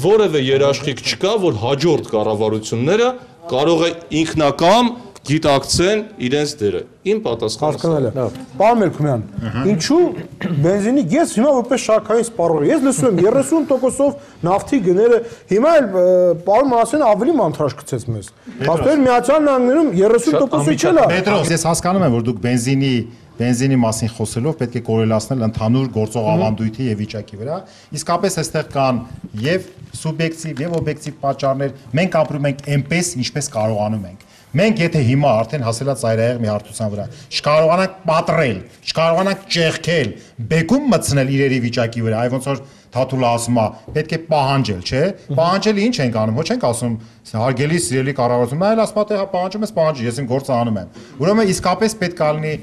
որևէ երաշխիք չկա, որ հաջորդ կառավարությունները կարող է ինքնակամ գիտակցեն իրենց դերը։ Իմ պատասխանը հասկանալի է։ Պարոն Մելքումյան, ինչու բենզինի ես հիմա որպես շարքային սպառող ես լսում եմ 30%-ով նավթի գները հիմա էլ պարոն Մարասյանը ավելի մանթրաշ գցեց մեզ։ Հաստատ Միացյալ Նահանգներում 30%-ը չէ լա։ Պետրոս, ես հասկանում եմ, որ դուք բենզինի մասին խոսելով պետք է կորելացնել ընդհանուր գործող ավանդույթի եւ վիճակի վրա։ Իսկապես այստեղ կան եւ սուբյեկտիվ եւ օբյեկտիվ պատճառներ։ Մենք ապրում ենք այնպես, ինչպես կարողանում ենք։ Մենք եթե հիմա արդեն հասելած ծայրահեղ մի հարթության վրա չկարողանանք պատռել, չկարողանանք ճեղքել, բեկում մտցնել իրերի վիճակի վրա, այ ոնց որ Թաթուլը ասում է, պետք է պահանջել, չէ՞։ Պահանջելը ինչ ենք անում, ոչ ենք ասում, հարգելի սիրելի կառավարություն, այլ ասում է, թե հա պահանջում ես, պահանջի, ես իմ գործը անում եմ։ Ուրեմն իսկապես պետք է լինի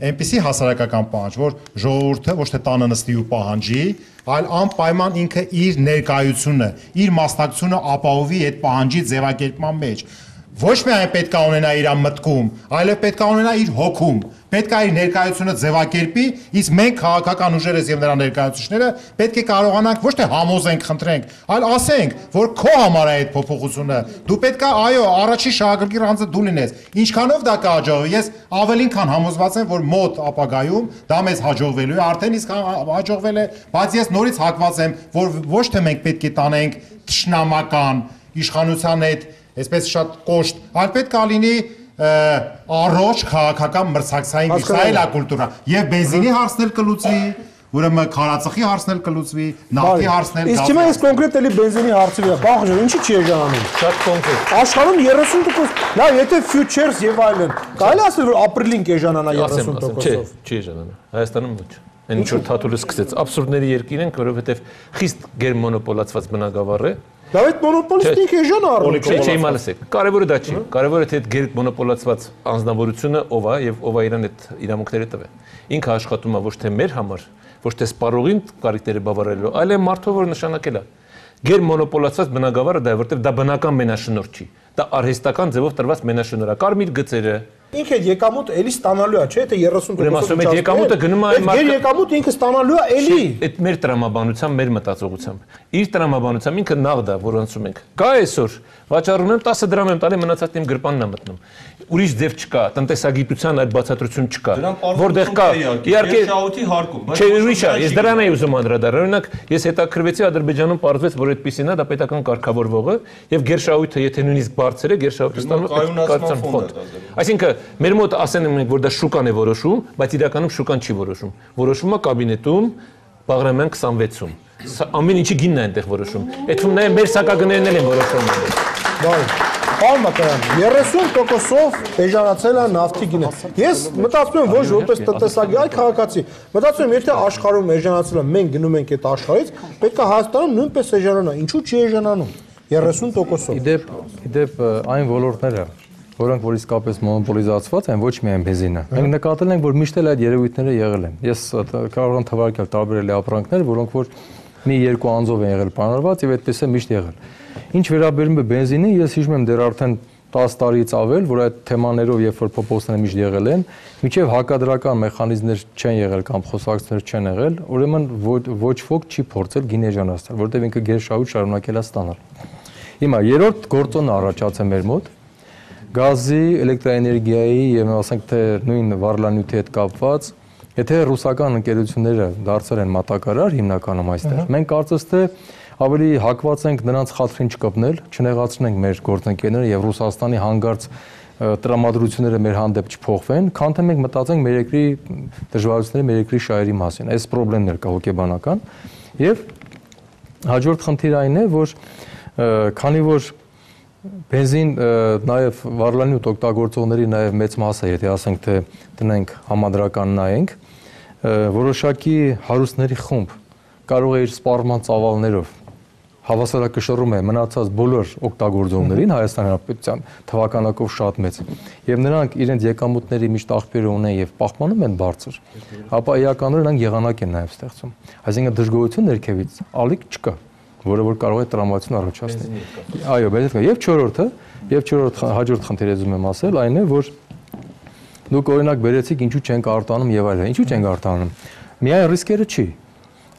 այնպիսի հասարակական պահանջ, որ ժողովուրդը ոչ թե տանը նստի ու պահանջի, այլ անպայման ինքը իր ներկայությունը, իր մասնակցությունը ապահովի այդ պահանջի ձևակերպման մեջ։ Ոչ միայն պետք է ունենա իր մտքում, այլև պետք է ունենա իր հոգում։ Պետք է իր ներկայությունը ձևակերպի, իսկ մենք քաղաքական ուժերս եւ նրա ներկայացուցիչները պետք է կարողանանք ոչ թե համոզենք, խնդրենք, այլ ասենք, որ քո համար է այդ փոփոխությունը։ Դու պետք է, այո, առաջի շահագրգիռ անձը դու լինես։ Ինչքանով դա կհաջողվի, ես ավելին քան համոզված եմ, որ մոտ ապագայում դա մեզ հաջողվելու է, արդեն իսկ հաջողվել է, բայց ես նորից հակված եմ, որ ոչ թե մենք պետք է տանենք թշնամական իշխանության հետ այսպես շատ կոշտ, այլ պետք է լինի առողջ քաղաքական մրցակցային գիսայլա կուլտուրա եւ բենզինի հարցնել կլուծվի, ուրեմն քարածխի հարցնել կլուծվի, նավթի հարցնել։ Իսկ հիմա ես կոնկրետ էլի բենզինի հարցը վրա, բախժ, ինչի՞ չի էժանանում։ Շատ կոնկրետ։ Աշխարհում 30%, լավ, եթե futures եւ այլն, կարելի ասել որ ապրիլին կեժանանա 30%-ով։ Չէ, չի էժանանա։ Հայաստանում ոչ։ Այն ինչ որ Թաթուլը սկսեց, աբսուրդների երկիր ենք, որովհետեւ խիստ գերմոնոպոլացված բնակավար է։ Դա այդ մոնոպոլիստի էժան առնի։ Չէ, իմ ասեք։ Կարևորը դա չի։ Կարևորը թե այդ գերմոնոպոլացված անձնավորությունը ով է եւ ով է իրան այդ իրավունքները տվե։ Ինքը աշխատում է ոչ թե մեր համար, ոչ թե սպառողին կարիքները բավարարելու, այլ է մարդու, որ նշանակել է։ Գերմոնոպոլացված բնակավարը դա է, որտեղ դա բնական մենաշնորհ չի։ Դա արհեստական ձևով տրված մենաշնորհ է։ Կարմիր գծերը ինքը եկամուտ էլի ստանալու է, չէ՞, թե 30%։ Ուրեմն ասում եմ, եկամուտը գնում է այն մարդը։ Եկամուտը ինքը ստանալու է էլի։ Այդ մեր տրամաբանությամբ, մեր մտածողությամբ։ Իր տրամաբանությամբ ինքը նաղդ է, որ անցում ենք։ Կա այսօր վաճառում եմ 10 դրամ եմ տալի, մնացածն իմ գրպանն է մտնում։ Ուրիշ ձև չկա, տնտեսագիտության այդ բացատրություն չկա։ Որտեղ կա, իհարկե, շահույթի հարկում, բայց չէ, ուրիշ է, ես դրան էի ուզում անդրադառնալ։ Օրինակ, ես հետաքրվեցի Ադրբեջանում պարզվեց, որ այդպեսին է, դա պետական կարգավորվողը, եւ գերշահույթը, եթե նույնիսկ բարձր է, գերշահույթը ստանում է կայունացման ֆոնդ։ Այսինքն, մեր մոտ ասեն ենք, որ դա շուկան է որոշում, բայց իրականում շուկան չի որոշում։ Որոշում է կաբինետում Բաղրամյան 26-ում։ Ամեն ինչի գինն է այնտեղ որոշում։ Այդվում նաև մեր սակագներն են որոշում։ Բարի։ Պարոն Մակարյան, 30%-ով էժանացել է նավթի գինը։ Ես մտածում եմ ոչ որպես տնտեսագետ, այլ քաղաքացի։ Մտածում եմ, եթե աշխարհում էժանացել է, մենք գնում ենք այդ աշխարհից, պետք է Հայաստանում նույնպես էժանանա։ Ինչու՞ չի էժանանում 30%-ով։ Իդեպ այն ոլորտները, որոնք որ իսկապես մոնոպոլիզացված են, ոչ միայն բենզինը։ Մենք նկատել ենք, որ միշտ էլ այդ երևույթները եղել են։ Ես կարող եմ թվարկել տարբեր ապրանքներ, որոնք որ մի երկու անձով են եղել պայմանավորված եւ այդպես է միշտ եղել։ Ինչ վերաբերում է բենզինին, ես հիշում եմ դեռ արդեն 10 տարիից ավել, որ այդ թեմաներով երբ որ փոփոխությունները միշտ եղել են, միջև հակադրական մեխանիզմներ չեն եղել կամ խոսակցներ չեն եղել, ուրեմն ոչ ոք չի փորձել գինի էժանացնել, որտեղ ինքը գերշահույթ շարունակել է ստանալ։ Հիմա երրորդ գործոնը առաջացել մեր մոտ գազի, էլեկտրաէներգիայի եւ ասենք թե նույն վառելանյութի հետ կապված, եթե ռուսական ընկերությունները դարձել են մատակարար հիմնականում այստեղ, մենք կարծես թե ավելի հակված ենք նրանց խաթրին չկպնել, չնեղացնենք մեր գործընկերները եւ Ռուսաստանի հանգարց տրամադրությունները մեր հանդեպ չփոխվեն, քան թե մենք մտածենք մեր երկրի դժվարությունների, մեր երկրի շահերի մասին։ Այս խնդիրներ կա հոգեբանական եւ հաջորդ խնդիրը այն է, որ քանի որ բենզին նաև վառելանյութ օգտագործողների նաև մեծ մասը, եթե ասենք թե տնենք համադրական նայենք, որոշակի հարուստների խումբ կարող է իր սպառման ծավալներով հավասարակշռում է մնացած բոլոր օգտագործողներին Հայաստանի Հանրապետության թվականակով շատ մեծ, եւ նրանք իրենց եկամուտների միշտ աղբյուրը ունեն եւ պահպանում են բարձր, ապա իրականորեն նրանք եղանակ են նաև ստեղծում։ Այսինքն դժգոհություն ներքևից ալիք չկա, որը որ կարող է տրամադրություն առաջացնել։ Այո, բերեցեք։ Եվ չորրորդ հաջորդ խնդիրը ուզում եմ ասել, այն է, որ դուք օրինակ բերեցիք ինչու չենք արտանում եւ այլն։ Ինչու չենք արտանում։ Միայն ռիսկերը չի։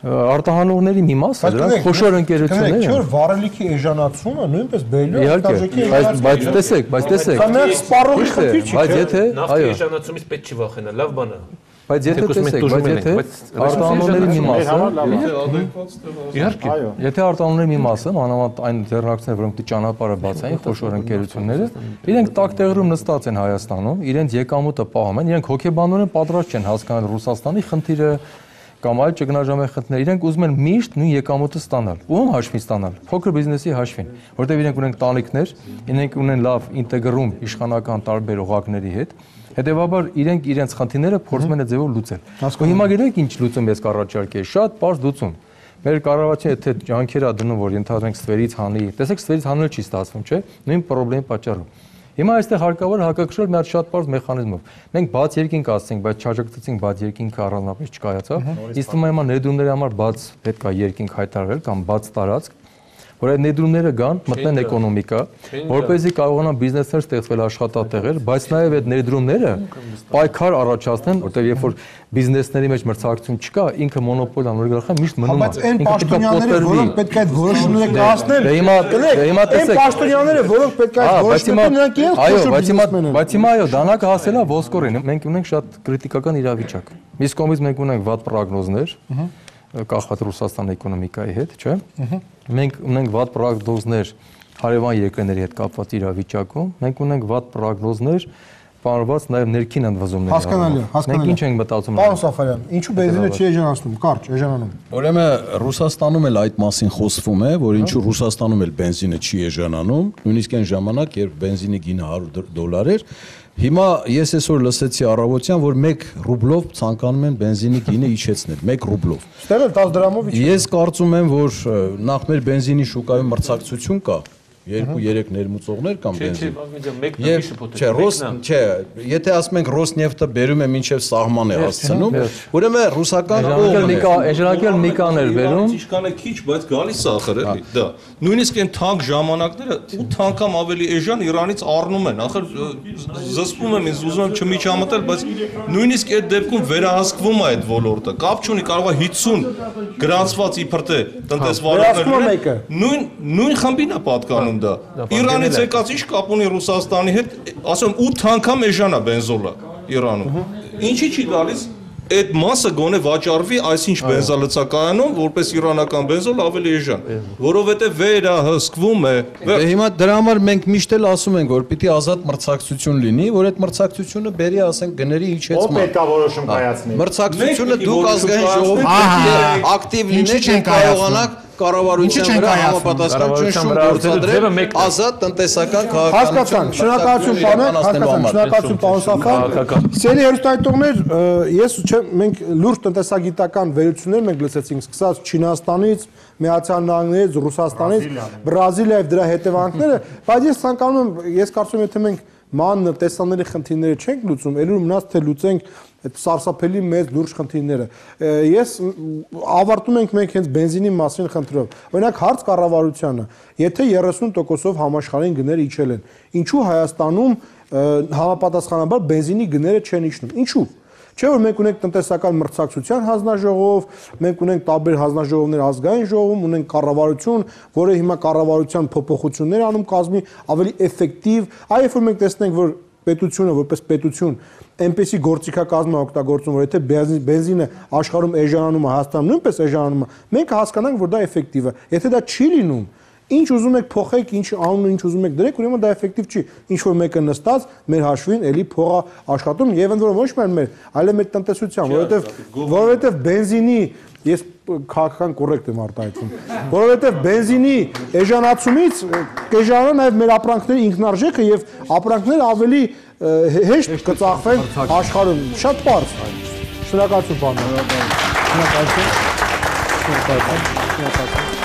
Արտահանողների մի մասը, դրանք խոշոր ընկերություններ են։ Չէ՞ որ վառելիքի էժանացումը նույնպես բերելու է արտարժեքի բայց տեսեք։ Կամ սպառողի խնդիր չի։ Բայց եթե նավթի էժանացումից պետք չի վախենալ, լավ բան է։ Բայց եթե արտահանողների մի մասը, իհարկե, եթե արտահանողների մի մասը, մանավանդ այն ձեռնարկությունները, որոնք դի ճանապարհը բացային, խոշոր ընկերությունները, իրենք տակ տեղերում նստած են Հայաստանում, իրենց եկամուտը պահում են, իրենք հոգեբանորեն պատրաստ չեն հասկանալ Ռուսաստանի խնդիրը կամ այլ ճգնաժամի խնդիրները, իրենք ուզում են միշտ նույն եկամուտը ստանալ։ Ում հաշվին ստանալ։ Փոքր բիզնեսի հաշվին, որտեղ իրենք ունեն տանիքներ, իրենք ունեն լավ ինտեգրում իշխանական տարբեր օղակների հետ, հետեւաբար իրենք իրենց խնդիրները փորձում են այդ ձևով լուծել։ Ու հիմա գիտեք ինչ լուծում ես կառաջարկել, շատ պարզ լուծում։ Մեր կառավարությունը եթե ջանքեր է դնում, որ ենթադրենք ստվերից հանի, տեսեք ստվերից հանելը չի ստացվում, չէ՞։ Նույն խնդրի պատճառով։ Հիմա այստեղ հարկավոր հակակշռել մի հատ շատ բարձ մեխանիզմով։ Մենք բաց երկինք ասենք, բայց չհաջողեցինք բաց երկինքը առանձնապես չկայացավ։ Իսկ հիմա ներդրումների համար բաց պետք է երկինք հայտարարել կամ բաց տարածք, որ այդ ներդրումները գան, մտնեն էկոնոմիկա, որպեսզի կարողանան բիզնեսներ ստեղծվել աշխատատեղեր, բայց նաև այդ ներդրումները պայքար առաջացնեն, որտեղ երբ որ բիզնեսների մեջ մրցակցություն չկա, ինքը մոնոպոլ անոր գլխը միշտ մնում է։ Բայց այն պաշտոնյաները, որոնք պետք է այդ որոշումները կայացնեն, հիմա տեսեք, այն պաշտոնյաները, որոնք պետք է այդ որոշումները նրանք իրենք խոշոր բայց հիմա այո, դանակը հասել է ոսկորին։ Մենք ունենք շատ կրիտիկական իրավիճակ։ Մյուս կողմից մենք ունենք վատ պրոգնոզներ, կախված Ռուսաստանի էկոնոմիկայի հետ, չէ՞։ Մենք ունենք վատ պրոգնոզներ հարևան երկրների հետ կապված իրավիճակում, մենք ունենք վատ պրոգնոզներ պարված նաև ներքին ընդվզումների։ Հասկանալի է, հասկանալի է։ Մենք ինչ ենք մտածում։ Պարոն Սաֆարյան, ինչու բենզինը չի էժանացնում, կարճ էժանանում։ Ուրեմն Ռուսաստանում էլ այդ մասին խոսվում է, որ ինչու Ռուսաստանում էլ բենզինը չի էժանանում, նույնիսկ այն ժամանակ, երբ բենզինի գինը $100 էր, հիմա ես այսօր լսեցի առավոտյան, որ 1 ռուբլով ցանկանում են բենզինի գինը իջեցնել, 1 ռուբլով։ Ստեղ էլ 10 դրամով իջեցնել։ Ես կարծում եմ, որ նախ մեր բենզինի շուկայում մրցակցություն կա, 2-3 ներմուծողներ կամ բենզին։ Չէ, եթե ասում ենք Ռոսնեֆտը բերում է մինչև սահման է հասցնում, ուրեմն ռուսական էժանագել Նիկաներ բերում։ Ինչքան է քիչ, բայց գալիս է ախր էլի։ Դա նույնիսկ այն թանկ ժամանակները 8 անգամ ավելի էժան Իրանից առնում են, ախր զսպում եմ, ինձ ուզում եմ չմիջամտել, բայց նույնիսկ այդ դեպքում վերահսկվում է այդ ոլորտը։ Կապ չունի, կարող է 50 գրանցված իբր թե տնտեսվարողներ նույն խմբին է պատկանում դա։ Իրանից եկած ինչ կապ ունի Ռուսաստանի հետ, ասում 8 անգամ էժան է բենզոլը Իրանում։ Ինչի՞ չի գալիս այդ մասը գոնե վաճառվի այսինչ բենզալցակայանում, որպես իրանական բենզոլ ավելի էժան, որովհետև վերահսկվում է։ Հիմա դրա համար մենք միշտ էլ ասում ենք, որ պիտի ազատ մրցակցություն լինի, որ այդ մրցակցությունը բերի, ասենք, գների իջեցման։ Ո՞վ պետք է որոշում կայացնի։ Մրցակցությունը դուք ազգային ժողովուրդ ակտիվ լինեք, կարողանաք կառավարության վրա համապատասխան ճնշում գործադրել ազատ տնտեսական քաղաքականություն։ Շնորհակալություն պարոն Սաֆարյան։ Սիրելի հեռուստադիտողներ, ես մենք լուրջ տնտեսագիտական վերլուծություններ մենք լսեցինք, սկսած Չինաստանից, Միացյալ Նահանգներից, Ռուսաստանից, Բրազիլիայից դրա հետևանքները, բայց ես ցանկանում եմ, ես կարծում եմ, եթե մենք ման տեսանելի խնդիրները չենք լուծում, ելույթ մնաց թե լուծենք այդ սարսափելի մեծ լուրջ խնդիրները։ Ես ավարտում ենք մենք հենց բենզինի մասին խնդրով։ Օրինակ հարց կառավարությանը, եթե 30%-ով համաշխարհային գները իջել են, ինչու Հայաստանում համապատասխանաբար բենզինի գները չեն իջնում։ Ինչու՞։ Չէ՞ որ մենք ունենք տնտեսական մրցակցության հանձնաժողով, մենք ունենք տարբեր հանձնաժողովներ ազգային ժողովում, ունենք կառավարություն, որը հիմա կառավարության փոփոխություններ անում կազմի ավելի էֆեկտիվ, այլ որ մենք տեսնենք, որ պետությունը որպես պետություն այնպեսի գործիքակազմ է օգտագործում, որ եթե բենզինը աշխարհում էժանանում է, Հայաստանում նույնպես էժանանում է, մենք հասկանանք, որ դա էֆեկտիվ է։ Եթե դա չի լինում, ինչ ուզում եք փոխեք, ինչ անունը ինչ ուզում եք դրեք, ուրեմն դա էֆեկտիվ չի։ Ինչ որ մեկը նստած մեր հաշվին էլի փողա աշխատում եւ ընդ որում ոչ միայն մեր, այլև մեր տնտեսության, որովհետեւ բենզինի ես քաղաքական կոռեկտ եմ արտահայտվում, որովհետեւ բենզինի էժանացումից կեժանա նաեւ մեր ապրանքների ինքնարժեքը եւ ապրանքները ավելի հեշտ կծախվեն աշխարհում։ Շատ բարձ։ Շնորհակալություն, պարոն։ Շնորհակալություն։